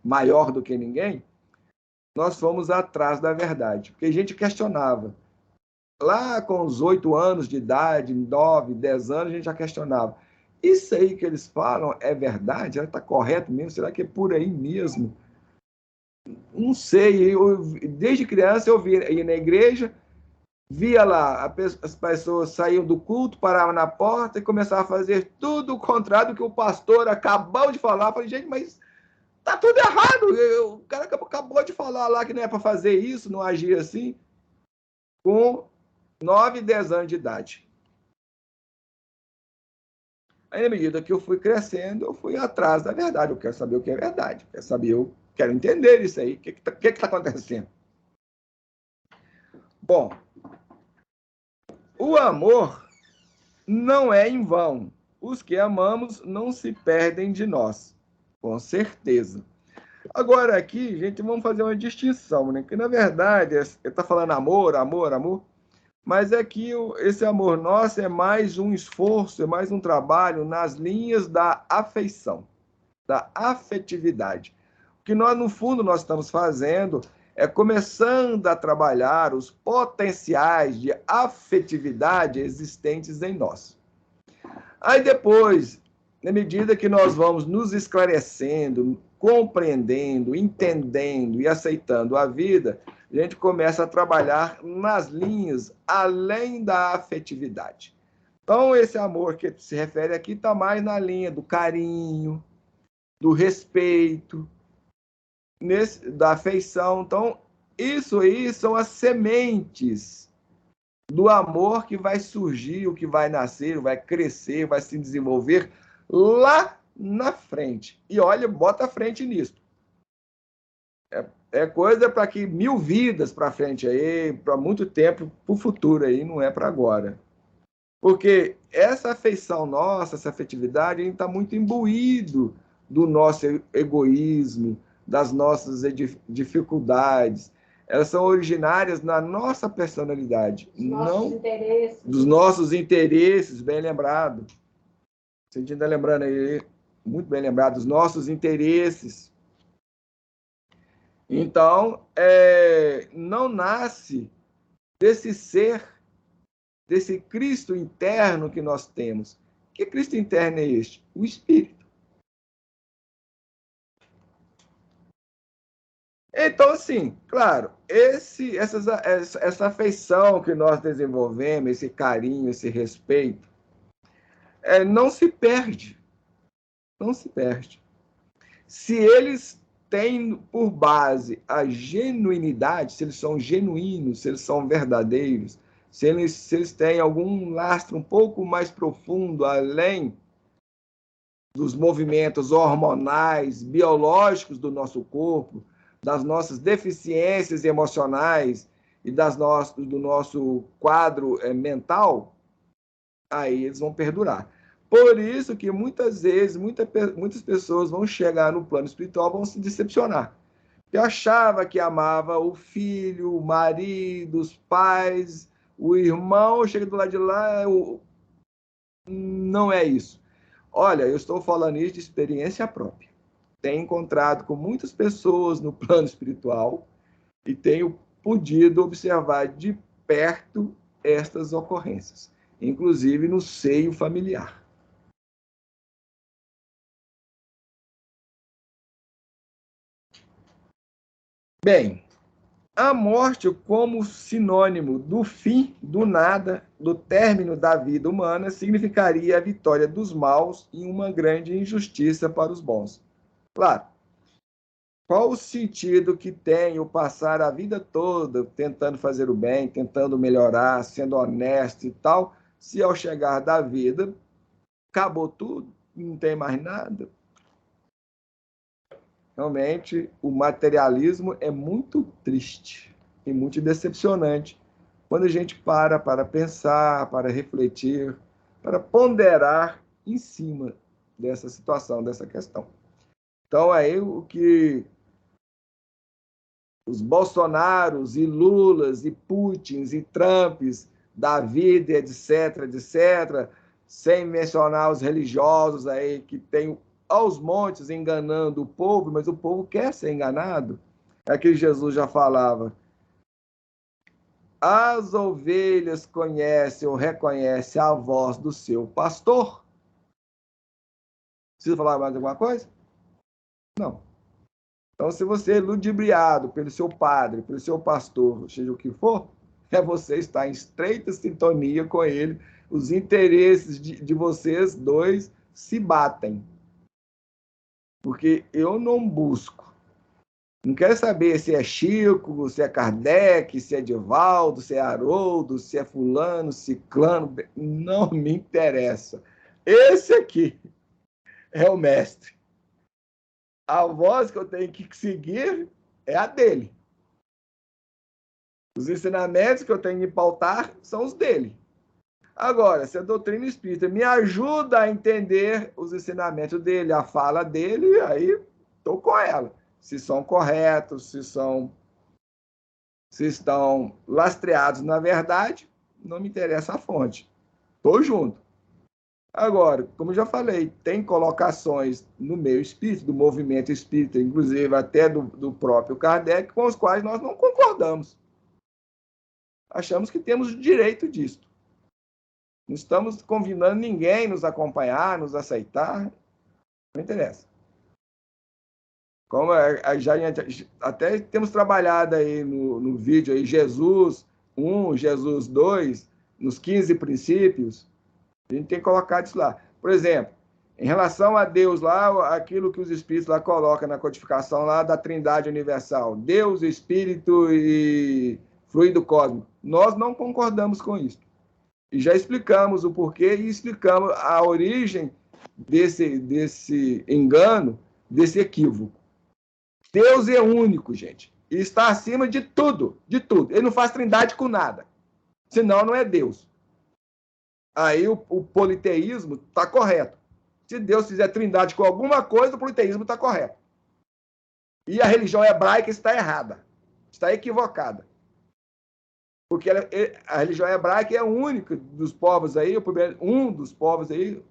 maior do que ninguém, nós fomos atrás da verdade. Porque a gente questionava. Lá com os 8 anos de idade, 9, 10 anos, a gente já questionava. Isso aí que eles falam é verdade? Está correto mesmo? Será que é por aí mesmo? Não sei. Desde criança eu ia na igreja, via lá, as pessoas saíam do culto, paravam na porta e começavam a fazer tudo o contrário do que o pastor acabou de falar. Eu falei, gente, mas tá tudo errado. O cara acabou de falar lá que não é para fazer isso, não agir assim, com 9, 10 anos de idade. Aí, na medida que eu fui crescendo, eu fui atrás da verdade. Eu quero saber o que é verdade. Eu quero entender isso aí. O que está acontecendo? Bom, o amor não é em vão. Os que amamos não se perdem de nós, com certeza. Agora aqui, gente, vamos fazer uma distinção, né? Que na verdade, ele está falando amor, amor, amor, mas é que esse amor nosso é mais um esforço, é mais um trabalho nas linhas da afeição, da afetividade. O que nós, no fundo, nós estamos fazendo é começando a trabalhar os potenciais de afetividade existentes em nós. Aí depois, na medida que nós vamos nos esclarecendo, compreendendo, entendendo e aceitando a vida, a gente começa a trabalhar nas linhas além da afetividade. Então, esse amor que se refere aqui está mais na linha do carinho, do respeito, da afeição. Então, isso aí são as sementes do amor que vai surgir, o que vai nascer, vai crescer, vai se desenvolver lá na frente. E olha, bota a frente nisso. É coisa para que 1000 vidas para frente aí, para muito tempo, para o futuro aí, não é para agora. Porque essa afeição nossa, essa afetividade, a gente está muito imbuído do nosso egoísmo, das nossas dificuldades. Elas são originárias na nossa personalidade, não dos nossos interesses, bem lembrado. Você está lembrando aí, muito bem lembrado, dos nossos interesses. Então, não nasce desse ser, desse Cristo interno que nós temos. Que Cristo interno é este? O Espírito. Então, assim, claro, essa afeição que nós desenvolvemos, esse carinho, esse respeito, não se perde. Não se perde. Se eles têm por base a genuinidade, se eles são genuínos, se eles são verdadeiros, se eles têm algum lastro um pouco mais profundo, além dos movimentos hormonais, biológicos do nosso corpo, das nossas deficiências emocionais e do nosso quadro mental, aí eles vão perdurar. Por isso que muitas vezes, muitas pessoas vão chegar no plano espiritual, vão se decepcionar. Eu achava que amava o filho, o marido, os pais, o irmão, chega do lado de lá, não é isso. Olha, eu estou falando isso de experiência própria. Tenho encontrado com muitas pessoas no plano espiritual e tenho podido observar de perto estas ocorrências, inclusive no seio familiar. Bem, a morte como sinônimo do fim, do nada, do término da vida humana, significaria a vitória dos maus e uma grande injustiça para os bons. Claro, qual o sentido que tem o passar a vida toda tentando fazer o bem, tentando melhorar, sendo honesto e tal, se ao chegar da vida acabou tudo, não tem mais nada? Realmente, o materialismo é muito triste e muito decepcionante quando a gente para pensar, para refletir, para ponderar em cima dessa situação, dessa questão. Então, aí o que os Bolsonaros e Lulas e Putins e Trumps da vida, etc, etc, sem mencionar os religiosos aí que tem aos montes enganando o povo, mas o povo quer ser enganado. É que Jesus já falava: as ovelhas conhecem ou reconhecem a voz do seu pastor. Precisa falar mais alguma coisa? Não. Então, se você é ludibriado pelo seu padre, pelo seu pastor, seja o que for, é você estar em estreita sintonia com ele, os interesses de vocês dois se batem. Porque eu não busco. Não quero saber se é Chico, se é Kardec, se é Divaldo, se é Haroldo, se é fulano, ciclano. Não me interessa. Esse aqui é o mestre. A voz que eu tenho que seguir é a dele. Os ensinamentos que eu tenho que pautar são os dele. Agora, se a doutrina espírita me ajuda a entender os ensinamentos dele, a fala dele, aí estou com ela. Se são corretos, se estão lastreados na verdade, não me interessa a fonte. Estou junto. Agora, como já falei, tem colocações no meio espírita, do movimento espírita, inclusive até do próprio Kardec, com os quais nós não concordamos. Achamos que temos o direito disso. Não estamos convidando ninguém a nos acompanhar, nos aceitar. Não interessa. Como já até temos trabalhado aí no vídeo aí, Jesus 1, Jesus 2, nos 15 princípios, a gente tem colocado isso lá. Por exemplo, em relação a Deus lá, aquilo que os espíritos lá colocam na codificação lá da Trindade Universal, Deus, Espírito e fluido cósmico, nós não concordamos com isso. E já explicamos o porquê e explicamos a origem desse engano, desse equívoco. Deus é único, gente. E está acima de tudo, de tudo. Ele não faz trindade com nada. Senão não é Deus. Aí o politeísmo está correto. Se Deus fizer trindade com alguma coisa, o politeísmo está correto. E a religião hebraica está errada. Está equivocada. Porque a religião hebraica é a única dos povos aí, um dos povos aí,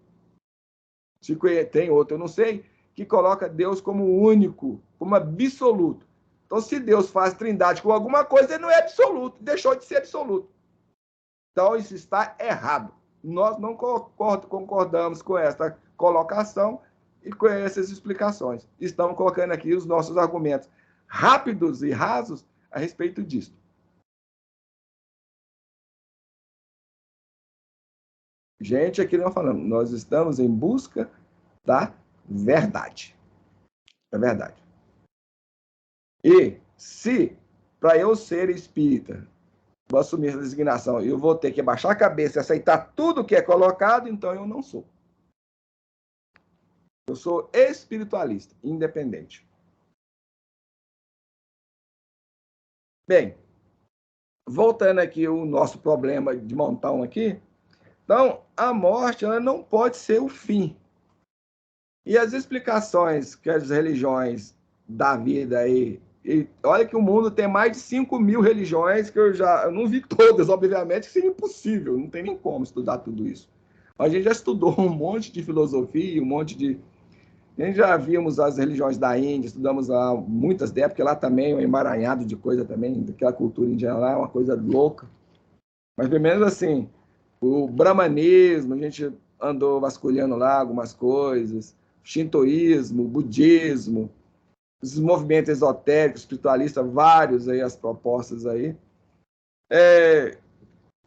se tem outro, eu não sei, que coloca Deus como único, como absoluto. Então, se Deus faz trindade com alguma coisa, ele não é absoluto, deixou de ser absoluto. Então, isso está errado. Nós não concordamos com essa colocação e com essas explicações. Estamos colocando aqui os nossos argumentos rápidos e rasos a respeito disso. Gente, aqui nós falamos, nós estamos em busca da verdade. É verdade. E se, para eu ser espírita, vou assumir essa designação, eu vou ter que baixar a cabeça e aceitar tudo que é colocado, então eu não sou. Eu sou espiritualista, independente. Bem, voltando aqui o nosso problema de montão aqui, então, a morte ela não pode ser o fim. E as explicações que as religiões da vida aí, e olha que o mundo tem mais de 5.000 religiões, que eu não vi todas, obviamente, que seria impossível, não tem nem como estudar tudo isso. A gente já estudou um monte de filosofia, um monte de... A gente já vimos as religiões da Índia, estudamos lá muitas delas, porque lá também é um emaranhado de coisa também, daquela cultura indiana lá, é uma coisa louca. Mas pelo menos assim, o brahmanismo, a gente andou vasculhando lá algumas coisas, shintoísmo, budismo, os movimentos esotéricos, espiritualistas, vários aí, as propostas aí.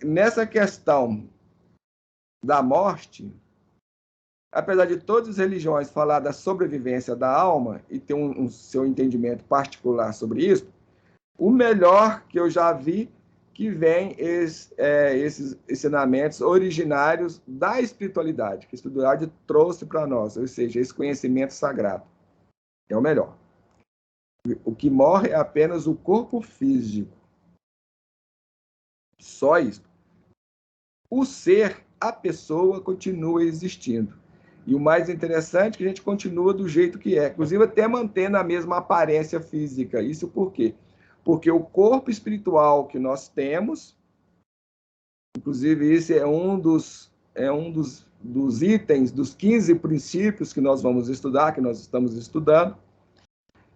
Nessa questão da morte, apesar de todas as religiões falar da sobrevivência da alma e ter um seu entendimento particular sobre isso, o melhor que eu já vi que vem esses ensinamentos originários da espiritualidade, que a espiritualidade trouxe para nós, ou seja, esse conhecimento sagrado. É o melhor. O que morre é apenas o corpo físico. Só isso. O ser, a pessoa, continua existindo. E o mais interessante é que a gente continua do jeito que é, inclusive até mantendo a mesma aparência física. Isso por quê? Porque o corpo espiritual que nós temos, inclusive esse é um dos itens, dos 15 princípios que nós vamos estudar, que nós estamos estudando,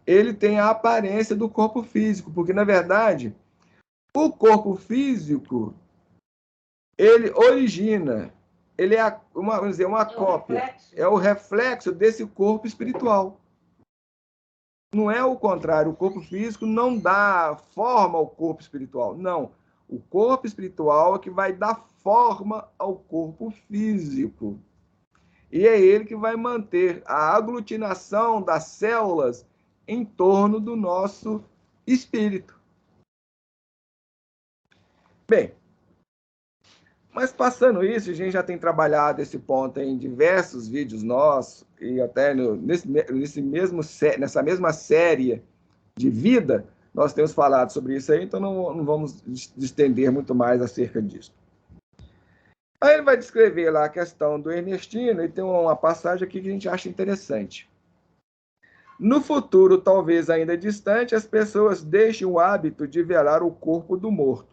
ele tem a aparência do corpo físico, porque, na verdade, o corpo físico, ele origina, ele é vamos dizer, uma cópia, é o reflexo desse corpo espiritual. Não é o contrário, o corpo físico não dá forma ao corpo espiritual, não. O corpo espiritual é que vai dar forma ao corpo físico. E é ele que vai manter a aglutinação das células em torno do nosso espírito. Bem, mas passando isso, a gente já tem trabalhado esse ponto em diversos vídeos nossos, e até nessa mesma série de vida, nós temos falado sobre isso aí, então não vamos estender muito mais acerca disso. Aí ele vai descrever lá a questão do Ernestino, e tem uma passagem aqui que a gente acha interessante. No futuro, talvez ainda distante, as pessoas deixem o hábito de velar o corpo do morto.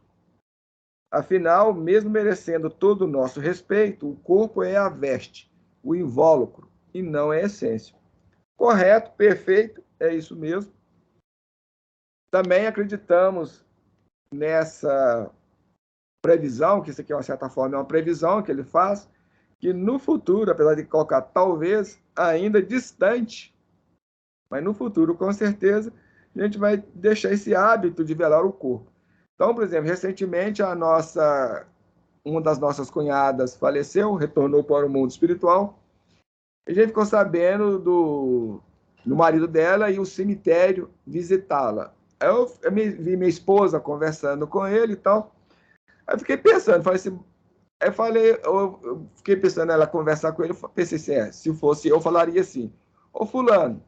Afinal, mesmo merecendo todo o nosso respeito, o corpo é a veste, o invólucro, e não é a essência. Correto, perfeito, é isso mesmo. Também acreditamos nessa previsão, que isso aqui, de uma certa forma, é uma previsão que ele faz, que no futuro, apesar de colocar talvez ainda distante, mas no futuro, com certeza, a gente vai deixar esse hábito de velar o corpo. Então, por exemplo, recentemente, uma das nossas cunhadas faleceu, retornou para o mundo espiritual, e a gente ficou sabendo do marido dela e o cemitério visitá-la. Eu vi minha esposa conversando com ele e tal. Aí eu fiquei pensando, eu fiquei pensando ela conversar com ele, pensei assim, se fosse eu falaria assim: ô fulano,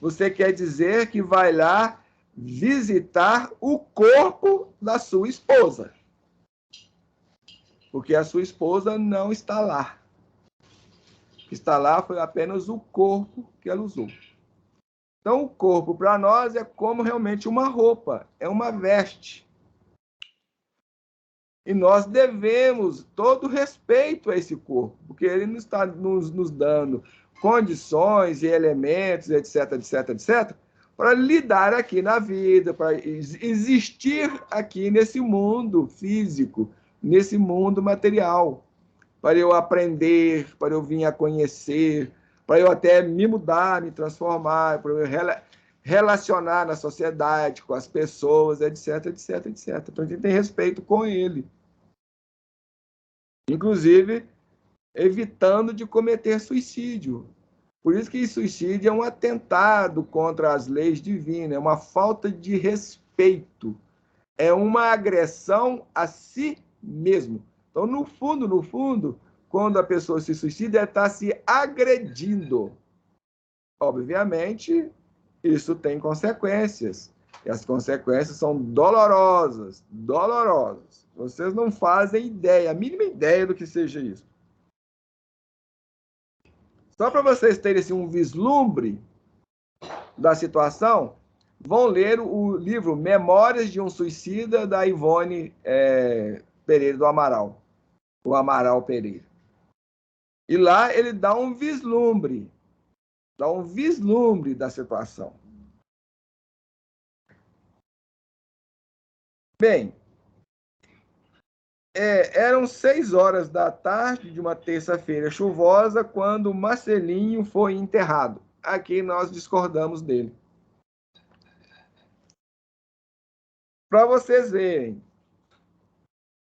você quer dizer que vai lá visitar o corpo da sua esposa, porque a sua esposa não está lá. O que está lá foi apenas o corpo que ela usou. Então, o corpo para nós é como realmente uma roupa, é uma veste. E nós devemos todo respeito a esse corpo, porque ele não está nos dando condições e elementos, etc, etc, etc, para lidar aqui na vida, para existir aqui nesse mundo físico, nesse mundo material, para eu aprender, para eu vir a conhecer, para eu até me mudar, me transformar, para eu relacionar na sociedade, com as pessoas, etc, etc, etc. Então a gente tem respeito com ele. Inclusive, evitando de cometer suicídio. Por isso que suicídio é um atentado contra as leis divinas, é uma falta de respeito, é uma agressão a si mesmo. Então, no fundo, quando a pessoa se suicida, ela está se agredindo. Obviamente, isso tem consequências. E as consequências são dolorosas, dolorosas. Vocês não fazem ideia, a mínima ideia do que seja isso. Só para vocês terem assim, um vislumbre da situação, vão ler o livro Memórias de um Suicida, da Ivone Pereira do Amaral, o Amaral Pereira. E lá ele dá um vislumbre da situação. Bem, eram 6 horas da tarde de uma terça-feira chuvosa quando Marcelinho foi enterrado. Aqui nós discordamos dele. Para vocês verem,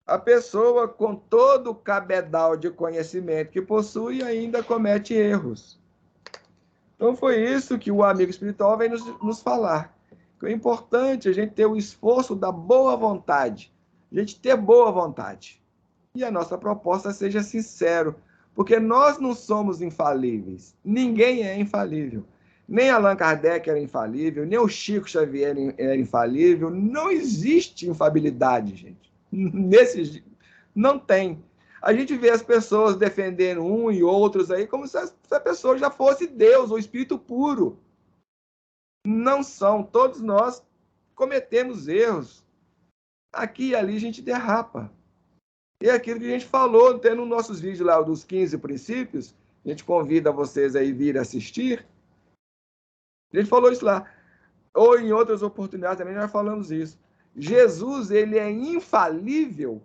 a pessoa com todo o cabedal de conhecimento que possui ainda comete erros. Então foi isso que o amigo espiritual vem nos falar. Que é importante a gente ter o esforço da boa vontade, a gente ter boa vontade. E a nossa proposta seja sincero, porque nós não somos infalíveis. Ninguém é infalível. Nem Allan Kardec era infalível, nem o Chico Xavier era infalível. Não existe infalibilidade, gente. Não tem. A gente vê as pessoas defendendo um e outros aí como se a pessoa já fosse Deus ou Espírito puro. Não são. Todos nós cometemos erros. Aqui e ali a gente derrapa. E é aquilo que a gente falou, tendo nos nossos vídeos lá dos 15 princípios, a gente convida vocês aí vir assistir. A gente falou isso lá. Ou em outras oportunidades também nós falamos isso. Jesus, ele é infalível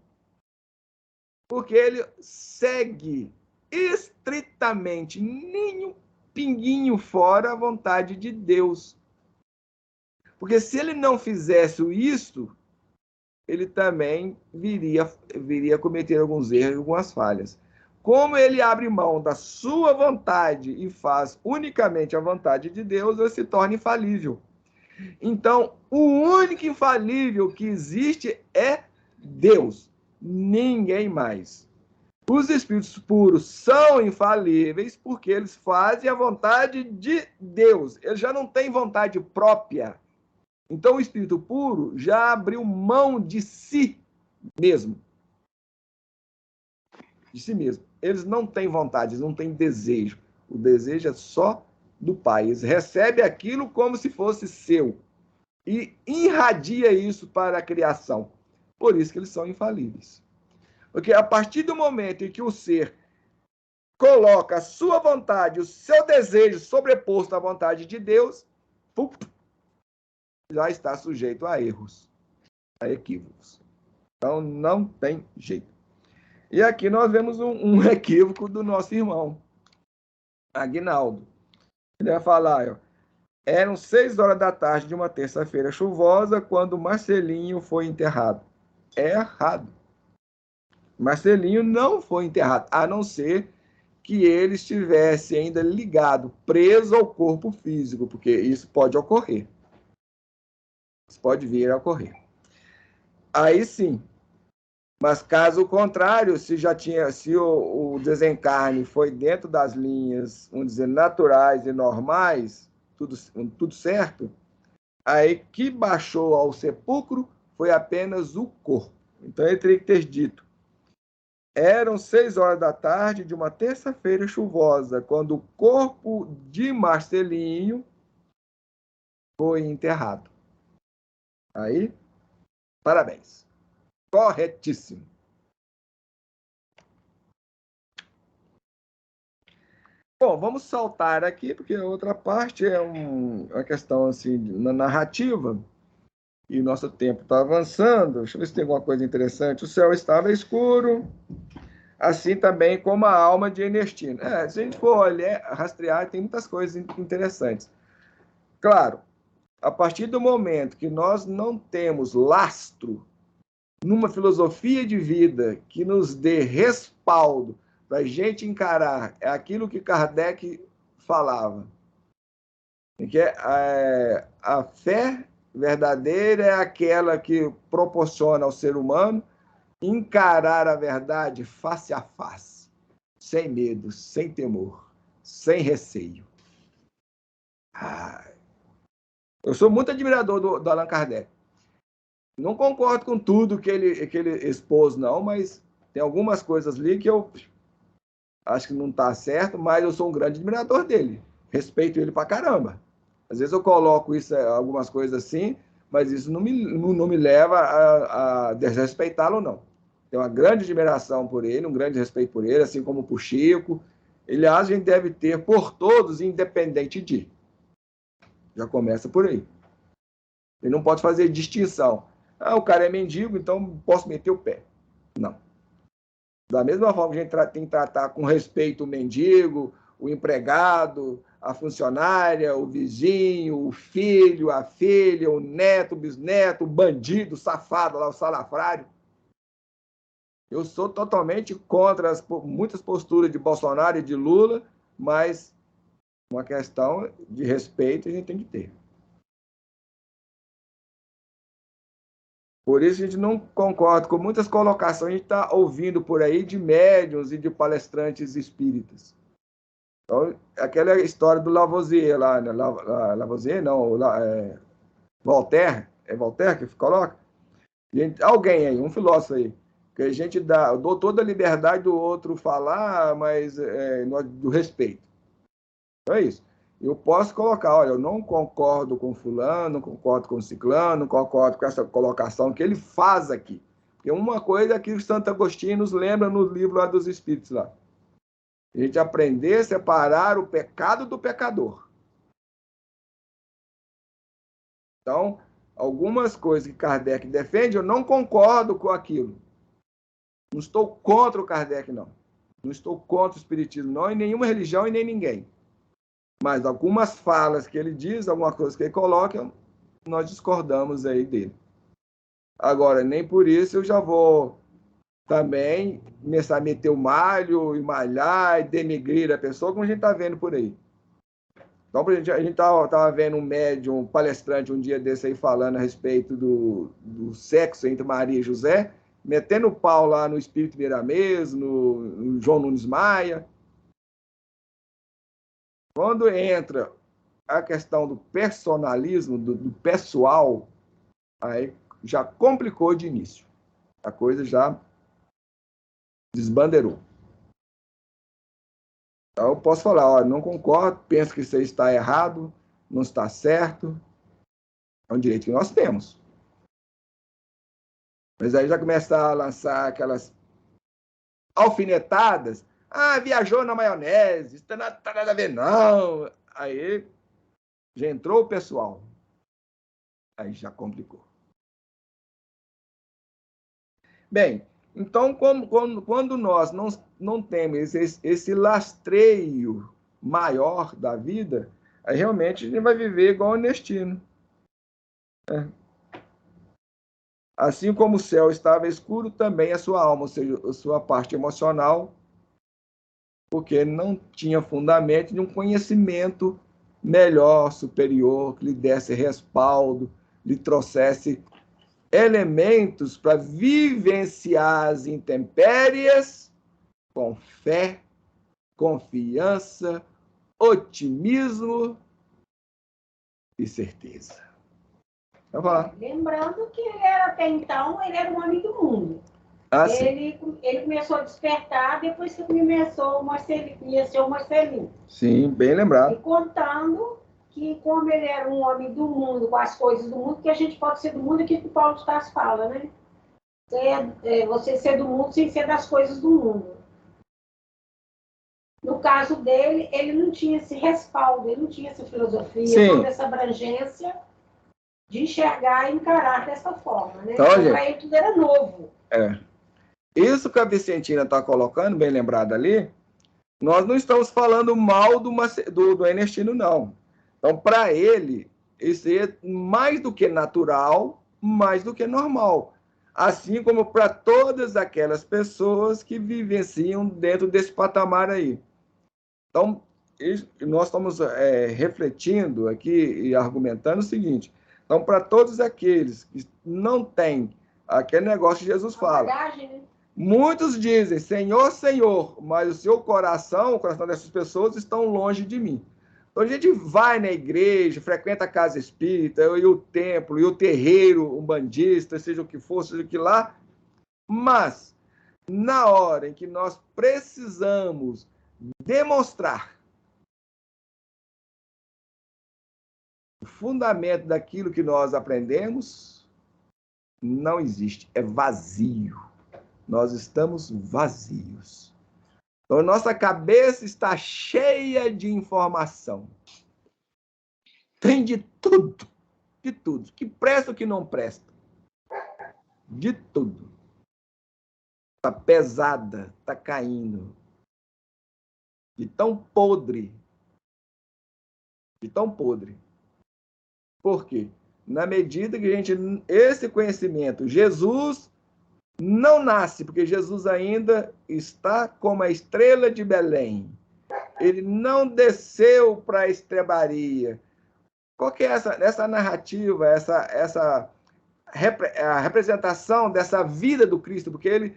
porque ele segue estritamente, nenhum pinguinho fora a vontade de Deus. Porque se ele não fizesse isso, ele também viria cometer alguns erros, algumas falhas. Como ele abre mão da sua vontade e faz unicamente a vontade de Deus, ele se torna infalível. Então, o único infalível que existe é Deus, ninguém mais. Os espíritos puros são infalíveis porque eles fazem a vontade de Deus. Eles já não têm vontade própria. Então, o espírito puro já abriu mão de si mesmo. De si mesmo. Eles não têm vontade, eles não têm desejo. O desejo é só do Pai. Eles recebem aquilo como se fosse seu. E irradia isso para a criação. Por isso que eles são infalíveis. Porque a partir do momento em que o ser coloca a sua vontade, o seu desejo sobreposto à vontade de Deus, já está sujeito a erros, a equívocos. Então, não tem jeito. E aqui nós vemos um equívoco do nosso irmão, Aguinaldo. Ele vai falar, ó, eram 6 horas da tarde de uma terça-feira chuvosa quando Marcelinho foi enterrado. É errado. Marcelinho não foi enterrado, a não ser que ele estivesse ainda ligado, preso ao corpo físico, porque isso pode ocorrer. Isso pode vir a ocorrer. Aí sim. Mas caso contrário, se o desencarne foi dentro das linhas, vamos dizer, naturais e normais, tudo certo, aí que baixou ao sepulcro foi apenas o corpo. Então ele teria que ter dito: eram 6 horas da tarde de uma terça-feira chuvosa, quando o corpo de Marcelinho foi enterrado. Aí, parabéns. Corretíssimo. Bom, vamos saltar aqui, porque a outra parte é uma questão assim, na narrativa, e nosso tempo está avançando. Deixa eu ver se tem alguma coisa interessante. O céu estava escuro, assim também como a alma de Ernestina. Se a gente for olhar, rastrear, tem muitas coisas interessantes. Claro, a partir do momento que nós não temos lastro numa filosofia de vida que nos dê respaldo para a gente encarar aquilo que Kardec falava, que a fé verdadeira é aquela que proporciona ao ser humano encarar a verdade face a face, sem medo, sem temor, sem receio. Eu sou muito admirador do Allan Kardec. Não concordo com tudo que ele expôs, não, mas tem algumas coisas ali que eu acho que não está certo, mas eu sou um grande admirador dele. Respeito ele pra caramba. Às vezes eu coloco isso, algumas coisas assim, mas isso não me leva a desrespeitá-lo, não. Tenho uma grande admiração por ele, um grande respeito por ele, assim como por Chico. Aliás, a gente deve ter por todos, independente de. Já começa por aí. Ele não pode fazer distinção. O cara é mendigo, então posso meter o pé. Não. Da mesma forma que a gente tem que tratar com respeito o mendigo, o empregado, a funcionária, o vizinho, o filho, a filha, o neto, o bisneto, o bandido, o safado, lá, o salafrário. Eu sou totalmente contra muitas posturas de Bolsonaro e de Lula, mas uma questão de respeito a gente tem que ter. Por isso a gente não concorda com muitas colocações que a gente está ouvindo por aí de médiuns e de palestrantes espíritas. Então, aquela história do Lavoisier lá, né? Lavoisier não, Voltaire, é Voltaire que coloca? Alguém aí, um filósofo aí, que a gente dou toda a liberdade do outro falar, mas do respeito. Então é isso. Eu posso colocar, olha, eu não concordo com fulano, não concordo com ciclano, não concordo com essa colocação que ele faz aqui. Porque uma coisa é que o Santo Agostinho nos lembra no livro lá dos Espíritos, lá. A gente aprender a separar o pecado do pecador. Então, algumas coisas que Kardec defende, eu não concordo com aquilo. Não estou contra o Kardec, não. Não estou contra o Espiritismo, não, em nenhuma religião e nem ninguém. Mas algumas falas que ele diz, alguma coisa que ele coloca, nós discordamos aí dele. Agora, nem por isso eu já vou também começar a meter o malho, e malhar, e denegrir a pessoa, como a gente está vendo por aí. Então, a gente estava vendo um médium, um palestrante, um dia desse aí, falando a respeito do sexo entre Maria e José, metendo o pau lá no Espírito Miramês, no João Nunes Maia. Quando entra a questão do personalismo, do pessoal, aí já complicou de início. A coisa já desbandeirou. Então, eu posso falar, olha, não concordo, penso que você está errado, não está certo. É um direito que nós temos. Mas aí já começa a lançar aquelas alfinetadas. Ah, viajou na maionese, isso não tem nada a ver, não. Aí já entrou o pessoal. Aí já complicou. Bem, então, quando nós não temos esse lastreio maior da vida, aí realmente a gente vai viver igual o Ernestino. Assim como o céu estava escuro, também a sua alma, ou seja, a sua parte emocional, porque não tinha fundamento de um conhecimento melhor, superior, que lhe desse respaldo, lhe trouxesse elementos para vivenciar as intempéries com fé, confiança, otimismo e certeza. Lembrando que ele era, até então, ele era um homem do mundo. Ele começou a despertar depois que conheceu o Marcelinho. Sim, bem lembrado. E contando que, como ele era um homem do mundo, com as coisas do mundo, que a gente pode ser do mundo, aquilo que o Paulo de Tarso fala, né? Você ser do mundo sem ser das coisas do mundo. No caso dele, ele não tinha esse respaldo, ele não tinha essa filosofia, toda essa abrangência de enxergar e encarar dessa forma, né? Então, para ele tudo era novo. Isso que a Vicentina está colocando, bem lembrado ali, nós não estamos falando mal do Ernestino, não. Então, para ele, isso é mais do que natural, mais do que normal. Assim como para todas aquelas pessoas que vivenciam dentro desse patamar aí. Então, nós estamos refletindo aqui e argumentando o seguinte. Então, para todos aqueles que não têm aquele negócio que Jesus fala. Bagagem, né? Muitos dizem, Senhor, Senhor, mas o seu coração, o coração dessas pessoas estão longe de mim. Então a gente vai na igreja, frequenta a casa espírita, e o templo, e o terreiro umbandista, seja o que for, seja o que lá, mas na hora em que nós precisamos demonstrar o fundamento daquilo que nós aprendemos, não existe, é vazio. Nós estamos vazios. Então, nossa cabeça está cheia de informação. Tem de tudo. De tudo. Que presta ou que não presta. De tudo. Está pesada, está caindo. De tão podre. De tão podre. Por quê? Na medida que a gente... Esse conhecimento, Jesus não nasce, porque Jesus ainda está como a estrela de Belém. Ele não desceu para a estrebaria. Qual que é essa narrativa, essa a representação dessa vida do Cristo? Porque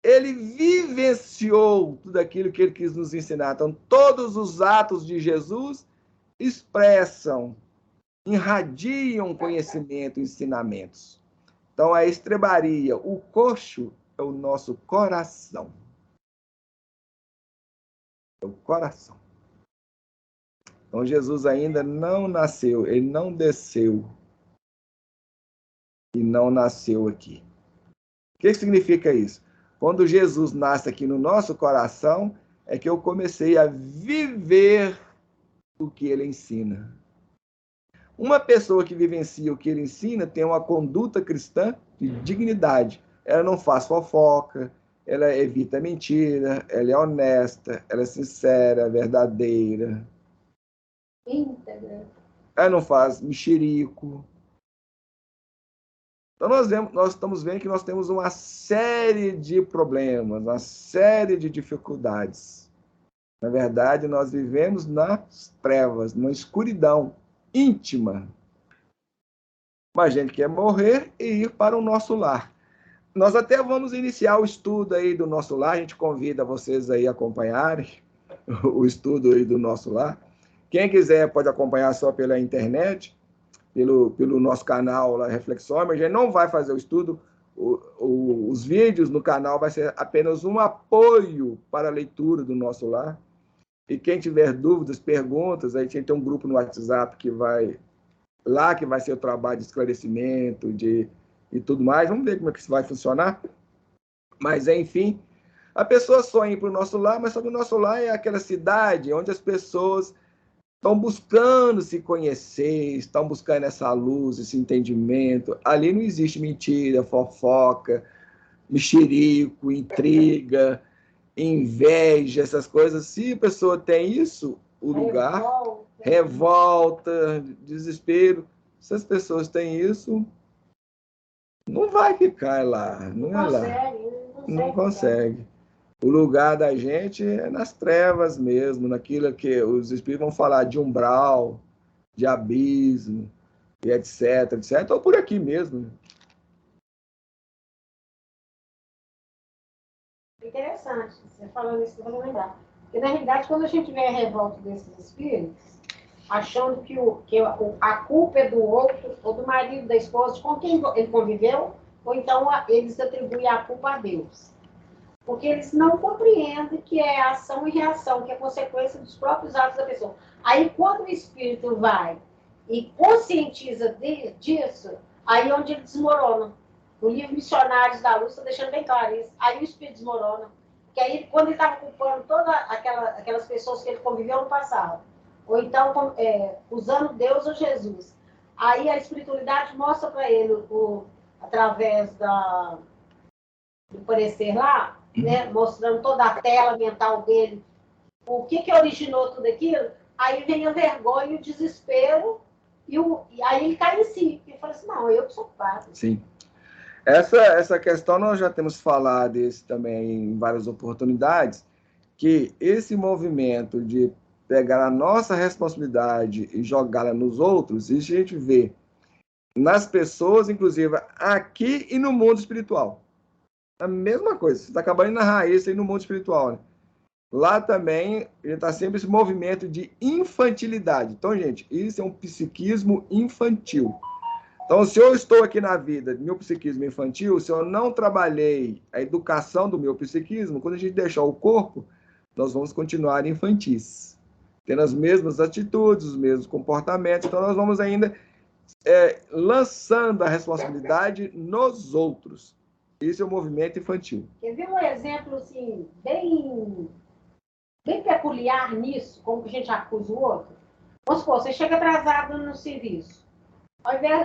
ele vivenciou tudo aquilo que ele quis nos ensinar. Então, todos os atos de Jesus expressam, irradiam conhecimento, ensinamentos. Então, a estrebaria, o coxo, é o nosso coração. É o coração. Então, Jesus ainda não nasceu, ele não desceu e não nasceu aqui. O que significa isso? Quando Jesus nasce aqui no nosso coração, é que eu comecei a viver o que ele ensina. Uma pessoa que vivencia o que ele ensina tem uma conduta cristã de dignidade. Ela não faz fofoca, ela evita mentira, ela é honesta, ela é sincera, verdadeira. Íntegra. Ela não faz mexerico. Então, nós estamos vendo que nós temos uma série de problemas, uma série de dificuldades. Na verdade, nós vivemos nas trevas, na escuridão íntima. Mas a gente quer morrer e ir para o nosso lar. Nós até vamos iniciar o estudo aí do nosso lar, a gente convida vocês aí a acompanharem o estudo aí do nosso lar. Quem quiser pode acompanhar só pela internet, pelo nosso canal lá, Reflexões, mas a gente não vai fazer o estudo, os vídeos no canal vai ser apenas um apoio para a leitura do nosso lar. E quem tiver dúvidas, perguntas, aí a gente tem um grupo no WhatsApp que vai ser o trabalho de esclarecimento e tudo mais. Vamos ver como é que isso vai funcionar. Mas, enfim, a pessoa sonha para o nosso lar, mas só que o nosso lar é aquela cidade onde as pessoas estão buscando se conhecer, estão buscando essa luz, esse entendimento. Ali não existe mentira, fofoca, mexerico, intriga, inveja, essas coisas. Se a pessoa tem isso, o lugar, revolta, desespero. Se as pessoas têm isso, não vai ficar lá, não é lá. Não consegue. O lugar da gente é nas trevas mesmo, naquilo que os espíritos vão falar de umbral, de abismo, e etc, etc, ou por aqui mesmo. Interessante, você falando isso, eu vou lembrar. Porque, na realidade, quando a gente vê a revolta desses espíritos, achando que a culpa é do outro, ou do marido, da esposa, com quem ele conviveu, ou então eles atribuem a culpa a Deus. Porque eles não compreendem que é ação e reação, que é consequência dos próprios atos da pessoa. Aí, quando o espírito vai e conscientiza disso, aí é onde ele desmorona. No livro Missionários da Luz está deixando bem claro isso. Aí o espírito desmorona. Porque aí, quando ele estava culpando todas aquelas pessoas que ele conviveu no passado, ou então usando Deus ou Jesus, aí a espiritualidade mostra para ele, através do parecer lá, né, mostrando toda a tela mental dele, o que originou tudo aquilo, aí vem a vergonha, o desespero, e aí ele cai em si. Ele fala assim, não, eu que sou culpado. Sim. Essa questão nós já temos falado isso também em várias oportunidades, que esse movimento de pegar a nossa responsabilidade e jogá-la nos outros, isso a gente vê nas pessoas, inclusive aqui e no mundo espiritual. A mesma coisa, você está acabando de narrar isso aí no mundo espiritual, né? Lá também está sempre esse movimento de infantilidade. Então, gente, isso é um psiquismo infantil. Então, se eu estou aqui na vida, meu psiquismo infantil, se eu não trabalhei a educação do meu psiquismo, quando a gente deixar o corpo, nós vamos continuar infantis, tendo as mesmas atitudes, os mesmos comportamentos. Então, nós vamos ainda lançando a responsabilidade nos outros. Isso é o movimento infantil. Quer ver um exemplo assim, bem peculiar nisso, como que a gente acusa o outro? Vamos supor, você chega atrasado no serviço.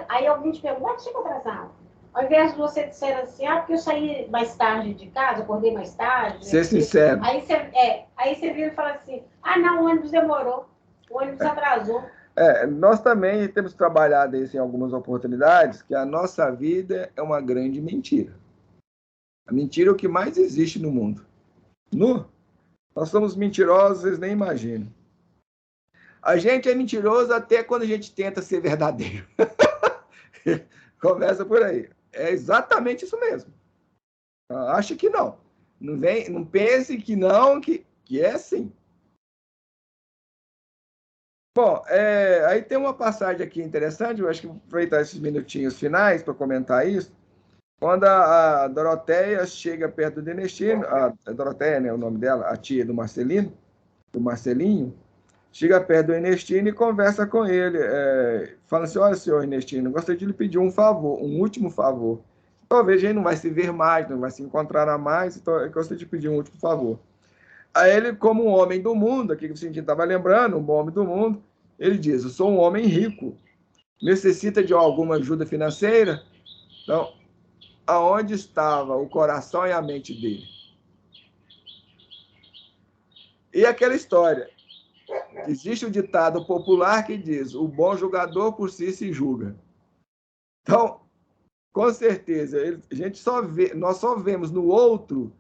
Aí alguém te pergunta, mas chega atrasado? Ao invés de você dizer assim, porque eu saí mais tarde de casa, acordei mais tarde. Ser sincero. Aí você vira e fala assim, não, o ônibus demorou, o ônibus atrasou. Nós também temos trabalhado isso em algumas oportunidades, que a nossa vida é uma grande mentira. A mentira é o que mais existe no mundo. Nós somos mentirosos, vocês nem imaginam. A gente é mentiroso até quando a gente tenta ser verdadeiro. Começa por aí. É exatamente isso mesmo. Acho que não. Não pense que não, que é assim. Bom, aí tem uma passagem aqui interessante, eu acho que vou aproveitar esses minutinhos finais para comentar isso. Quando a Doroteia chega perto do Ernestino, a Doroteia, né, o nome dela, a tia do Marcelinho, chega perto do Ernestino e conversa com ele. Fala assim, olha, senhor Ernestino, gostaria de lhe pedir um favor, um último favor. Talvez a gente não vai se ver mais, não vai se encontrar mais, então eu gostaria de pedir um último favor. Aí ele, como um homem do mundo, aqui que o Cintinho estava lembrando, um bom homem do mundo, ele diz, eu sou um homem rico, necessita de alguma ajuda financeira? Então, aonde estava o coração e a mente dele? E aquela história, existe um ditado popular que diz, o bom julgador por si se julga. Então, com certeza, a gente nós só vemos no outro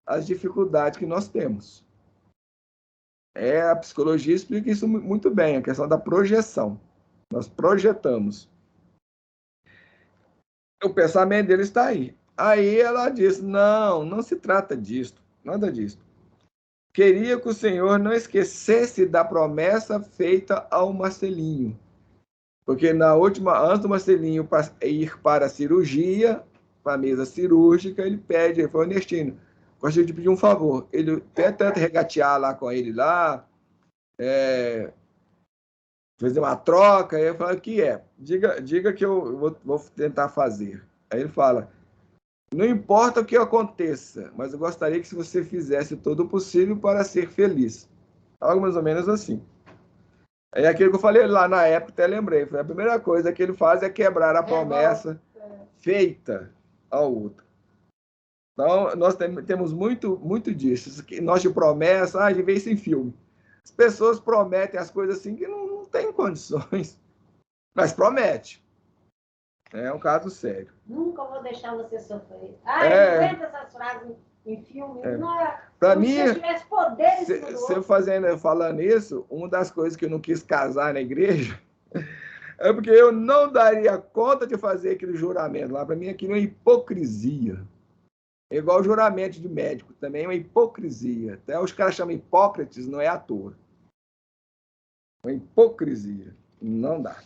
as dificuldades que nós temos. A psicologia explica isso muito bem, a questão da projeção. Nós projetamos. O pensamento dele está aí. Aí ela diz, não se trata disso, nada disso. Queria que o Senhor não esquecesse da promessa feita ao Marcelinho. Porque antes do Marcelinho ir para a cirurgia, para a mesa cirúrgica, ele falou, Ernestino, gostaria de pedir um favor. Ele tenta regatear lá com ele lá, fazer uma troca, aí eu falo, o que é? Diga que eu vou tentar fazer. Aí ele fala, não importa o que aconteça, mas eu gostaria que se você fizesse todo o possível para ser feliz. Algo mais ou menos assim. É aquilo que eu falei lá na época, até lembrei. A primeira coisa que ele faz é quebrar a promessa feita ao outro. Então, nós temos muito disso. Nós de promessa, a gente vê isso em filme. As pessoas prometem as coisas assim que não tem condições, mas promete. É um caso sério. Nunca vou deixar você sofrer. Não aguento essas frases em filme. Para mim, se eu tivesse poder falando isso, uma das coisas que eu não quis casar na igreja é porque eu não daria conta de fazer aquele juramento lá. Para mim, aquilo é uma hipocrisia. É igual o juramento de médico, também é uma hipocrisia. Até os caras chamam Hipócrates, não é à toa. Uma hipocrisia. Não dá.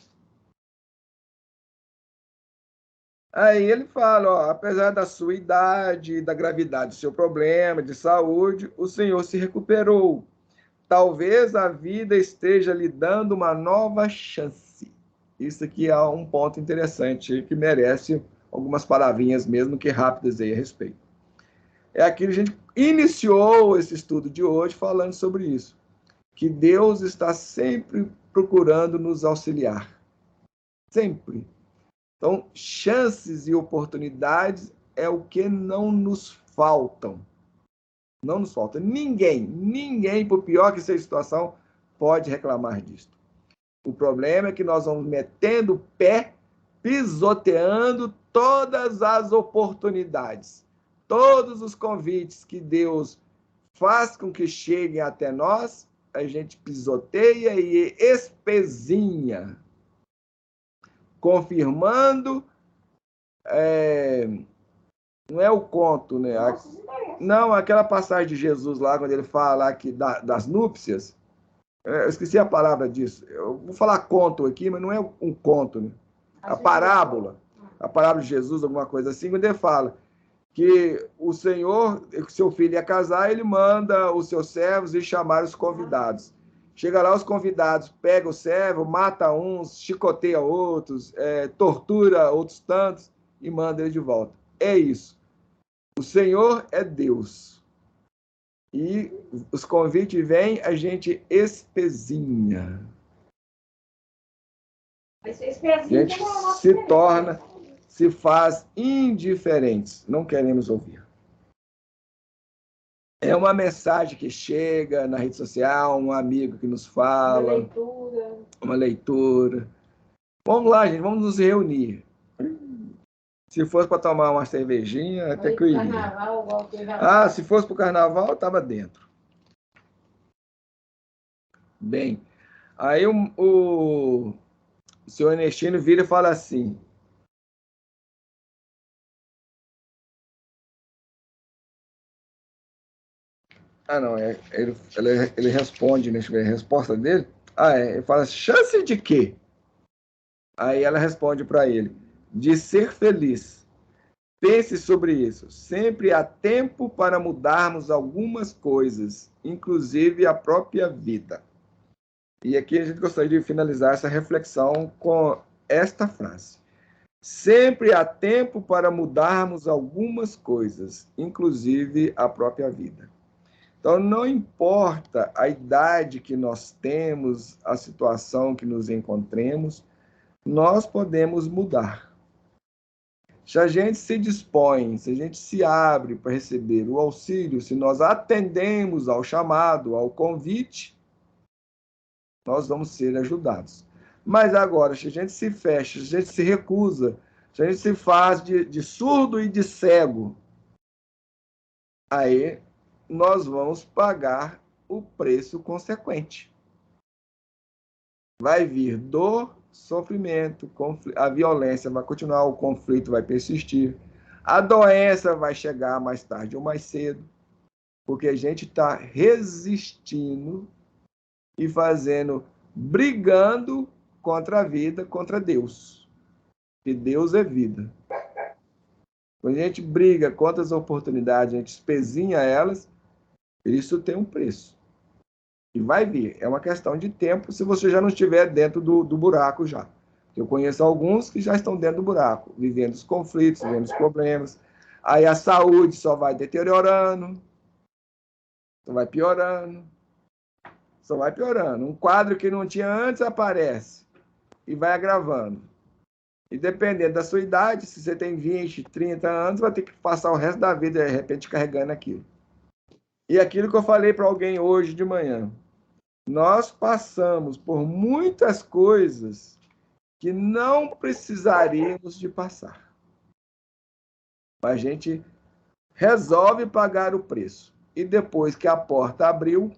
Aí ele fala, apesar da sua idade, da gravidade do seu problema de saúde, o senhor se recuperou. Talvez a vida esteja lhe dando uma nova chance. Isso aqui é um ponto interessante que merece algumas palavrinhas mesmo que rápidas aí a respeito. É aqui que a gente iniciou esse estudo de hoje falando sobre isso. Que Deus está sempre procurando nos auxiliar. Sempre. Então, chances e oportunidades é o que não nos faltam. Não nos falta. Ninguém, por pior que seja a situação, pode reclamar disso. O problema é que nós vamos metendo o pé, pisoteando todas as oportunidades. Todos os convites que Deus faz com que cheguem até nós, a gente pisoteia e espezinha. Confirmando, não é o conto, né? Não, aquela passagem de Jesus lá, quando ele fala aqui das núpcias, eu esqueci a palavra disso. Eu vou falar conto aqui, mas não é um conto, né? A parábola de Jesus, alguma coisa assim, quando ele fala que o Senhor, seu filho ia casar, ele manda os seus servos ir chamar os convidados. Chega lá, os convidados pegam o servo, mata uns, chicoteia outros, tortura outros tantos e manda ele de volta. É isso. O Senhor é Deus. E os convites vêm, a gente espezinha. A gente se faz indiferentes. Não queremos ouvir. É uma mensagem que chega na rede social, um amigo que nos fala. Uma leitura. Vamos lá, gente, vamos nos reunir. Se fosse para tomar uma cervejinha, até que eu iria. Se fosse para o carnaval, eu estava dentro. Bem, aí o senhor Ernestino vira e fala assim, não, ele responde, né? Deixa eu ver a resposta dele. Ele fala, chance de quê? Aí ela responde para ele, de ser feliz. Pense sobre isso. Sempre há tempo para mudarmos algumas coisas, inclusive a própria vida. E aqui a gente gostaria de finalizar essa reflexão com esta frase: sempre há tempo para mudarmos algumas coisas, inclusive a própria vida. Então, não importa a idade que nós temos, a situação que nos encontremos, nós podemos mudar. Se a gente se dispõe, se a gente se abre para receber o auxílio, se nós atendemos ao chamado, ao convite, nós vamos ser ajudados. Mas agora, se a gente se fecha, se a gente se recusa, se a gente se faz de surdo e de cego, aí nós vamos pagar o preço consequente. Vai vir dor, sofrimento, a violência vai continuar, o conflito vai persistir, a doença vai chegar mais tarde ou mais cedo, porque a gente está resistindo e brigando contra a vida, contra Deus. E Deus é vida. Quando a gente briga contra as oportunidades, a gente espezinha elas, isso tem um preço. E vai vir. É uma questão de tempo se você já não estiver dentro do buraco já. Eu conheço alguns que já estão dentro do buraco, vivendo os conflitos, vivendo os problemas. Aí a saúde só vai deteriorando, só vai piorando, só vai piorando. Um quadro que não tinha antes aparece e vai agravando. E dependendo da sua idade, se você tem 20, 30 anos, vai ter que passar o resto da vida, de repente, carregando aquilo. E aquilo que eu falei para alguém hoje de manhã. Nós passamos por muitas coisas que não precisaríamos de passar. Mas a gente resolve pagar o preço. E depois que a porta abriu,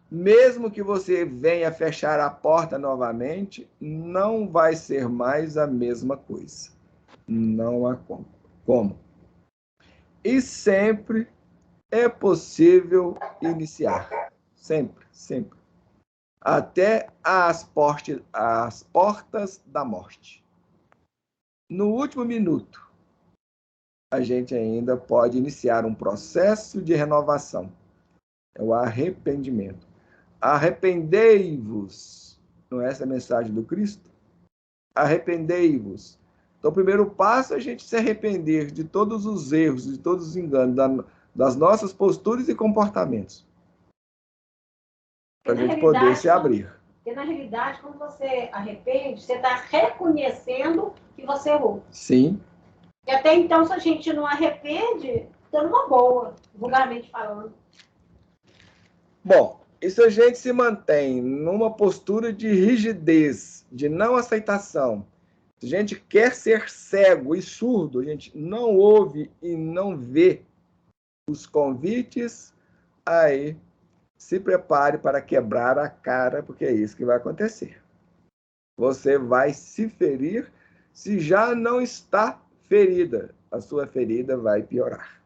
mesmo que você venha fechar a porta novamente, não vai ser mais a mesma coisa. Não há como. E sempre é possível iniciar. Sempre, sempre. Até as portas da morte. No último minuto, a gente ainda pode iniciar um processo de renovação. É o arrependimento. Arrependei-vos. Não é essa a mensagem do Cristo? Arrependei-vos. Então, o primeiro passo é a gente se arrepender de todos os erros, de todos os enganos, das nossas posturas e comportamentos. Para a gente poder se abrir. Porque, na realidade, quando você arrepende, você está reconhecendo que você errou. Sim. E até então, se a gente não arrepende, está numa boa, vulgarmente falando. Bom, e se a gente se mantém numa postura de rigidez, de não aceitação, se a gente quer ser cego e surdo, a gente não ouve e não vê os convites, aí se prepare para quebrar a cara, porque é isso que vai acontecer. Você vai se ferir se já não está ferida. A sua ferida vai piorar.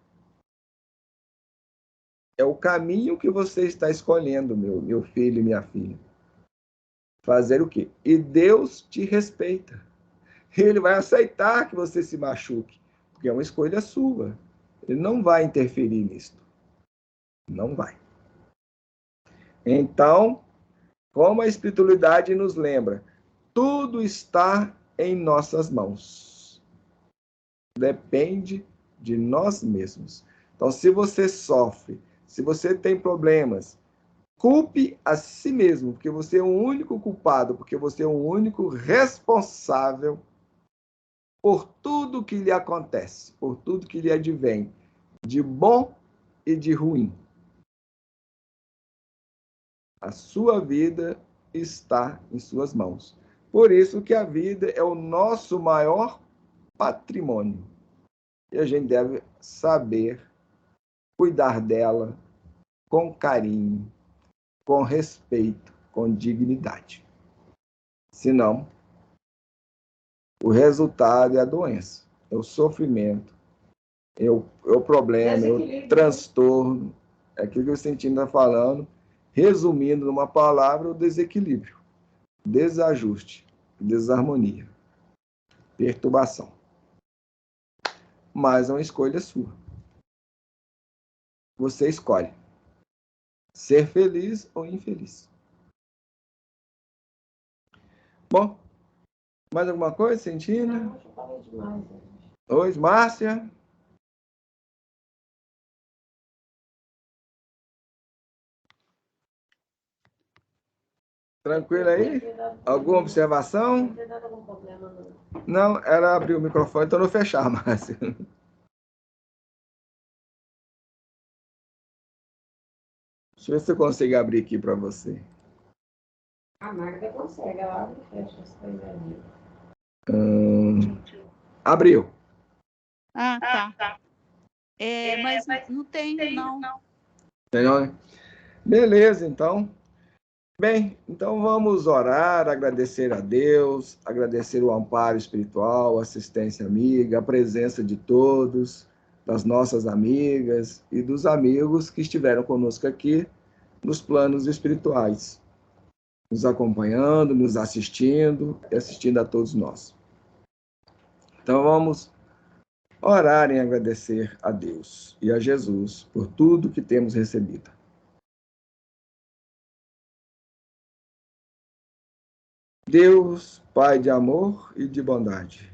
É o caminho que você está escolhendo, meu filho e minha filha. Fazer o quê? E Deus te respeita. Ele vai aceitar que você se machuque, porque é uma escolha sua. Ele não vai interferir nisso. Não vai. Então, como a espiritualidade nos lembra, tudo está em nossas mãos. Depende de nós mesmos. Então, se você sofre, se você tem problemas, culpe a si mesmo, porque você é o único culpado, porque você é o único responsável por tudo que lhe acontece, por tudo que lhe advém, de bom e de ruim. A sua vida está em suas mãos. Por isso que a vida é o nosso maior patrimônio. E a gente deve saber cuidar dela com carinho, com respeito, com dignidade. Senão, o resultado é a doença, é o sofrimento, é o problema, é o transtorno, é aquilo que o Vicentino está falando, resumindo numa palavra, o desequilíbrio, desajuste, desarmonia, perturbação. Mas é uma escolha sua. Você escolhe. ser feliz ou infeliz. Bom, mais alguma coisa, Sentina? Não, eu falei demais. Oi, Márcia? Tranquilo aí? Alguma observação? Não tem dado algum problema, não. Não, era abrir o microfone, então não fechar, Márcia. Deixa eu ver se eu consigo abrir aqui para você. A Magda consegue, ela abre e fecha as coisas ali. Abriu. Ah, tá. Mas não tenho, não. Entendeu, né? Beleza, então. Bem, então vamos orar, agradecer a Deus, agradecer o amparo espiritual, a assistência amiga, a presença de todos, das nossas amigas e dos amigos que estiveram conosco aqui nos planos espirituais, nos acompanhando, nos assistindo e assistindo a todos nós. Então vamos orar em agradecer a Deus e a Jesus por tudo que temos recebido. Deus, Pai de amor e de bondade,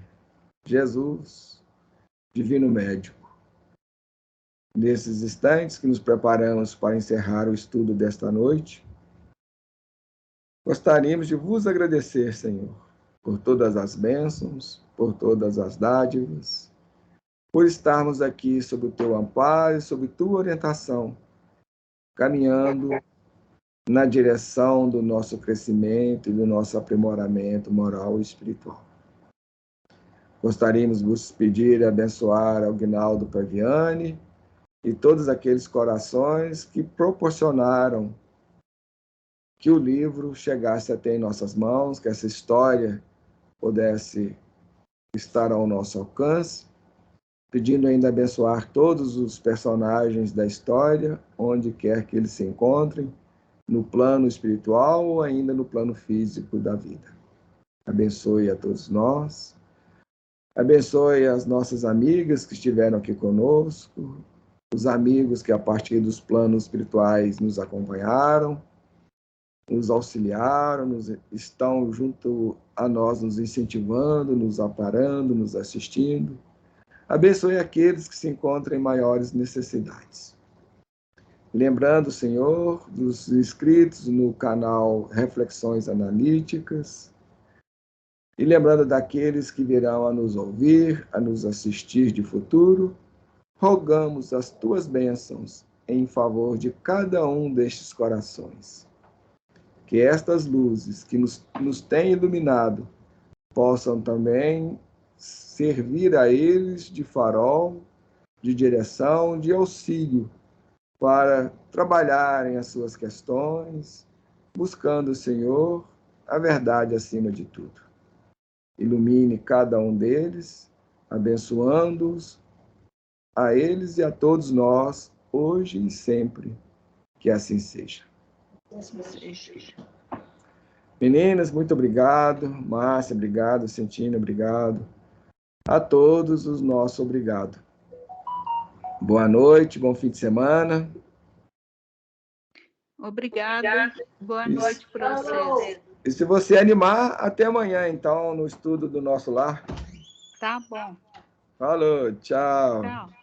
Jesus, Divino Médico, nesses instantes que nos preparamos para encerrar o estudo desta noite, gostaríamos de vos agradecer, Senhor, por todas as bênçãos, por todas as dádivas, por estarmos aqui sob o teu amparo e sob tua orientação, caminhando na direção do nosso crescimento e do nosso aprimoramento moral e espiritual. Gostaríamos de vos pedir e abençoar ao Guinaldo Paviani e todos aqueles corações que proporcionaram que o livro chegasse até em nossas mãos, que essa história pudesse estar ao nosso alcance, pedindo ainda abençoar todos os personagens da história, onde quer que eles se encontrem, no plano espiritual ou ainda no plano físico da vida. Abençoe a todos nós. Abençoe as nossas amigas que estiveram aqui conosco, os amigos que a partir dos planos espirituais nos acompanharam, nos auxiliaram, estão junto a nós nos incentivando, nos amparando, nos assistindo. Abençoe aqueles que se encontram em maiores necessidades. Lembrando, Senhor, dos inscritos no canal Reflexões Analíticas, e lembrando daqueles que virão a nos ouvir, a nos assistir de futuro, rogamos as tuas bênçãos em favor de cada um destes corações. Que estas luzes que nos têm iluminado possam também servir a eles de farol, de direção, de auxílio para trabalharem as suas questões, buscando, Senhor, a verdade acima de tudo. Ilumine cada um deles, abençoando-os, a eles e a todos nós, hoje e sempre. Que assim seja. Meninas, muito obrigado. Márcia, obrigado. Sentina, obrigado. A todos os nossos obrigado. Boa noite, bom fim de semana. Obrigada. Boa noite para vocês. E se você animar, até amanhã, então, no estudo do nosso lar. Tá bom. Falou, tchau. Tchau.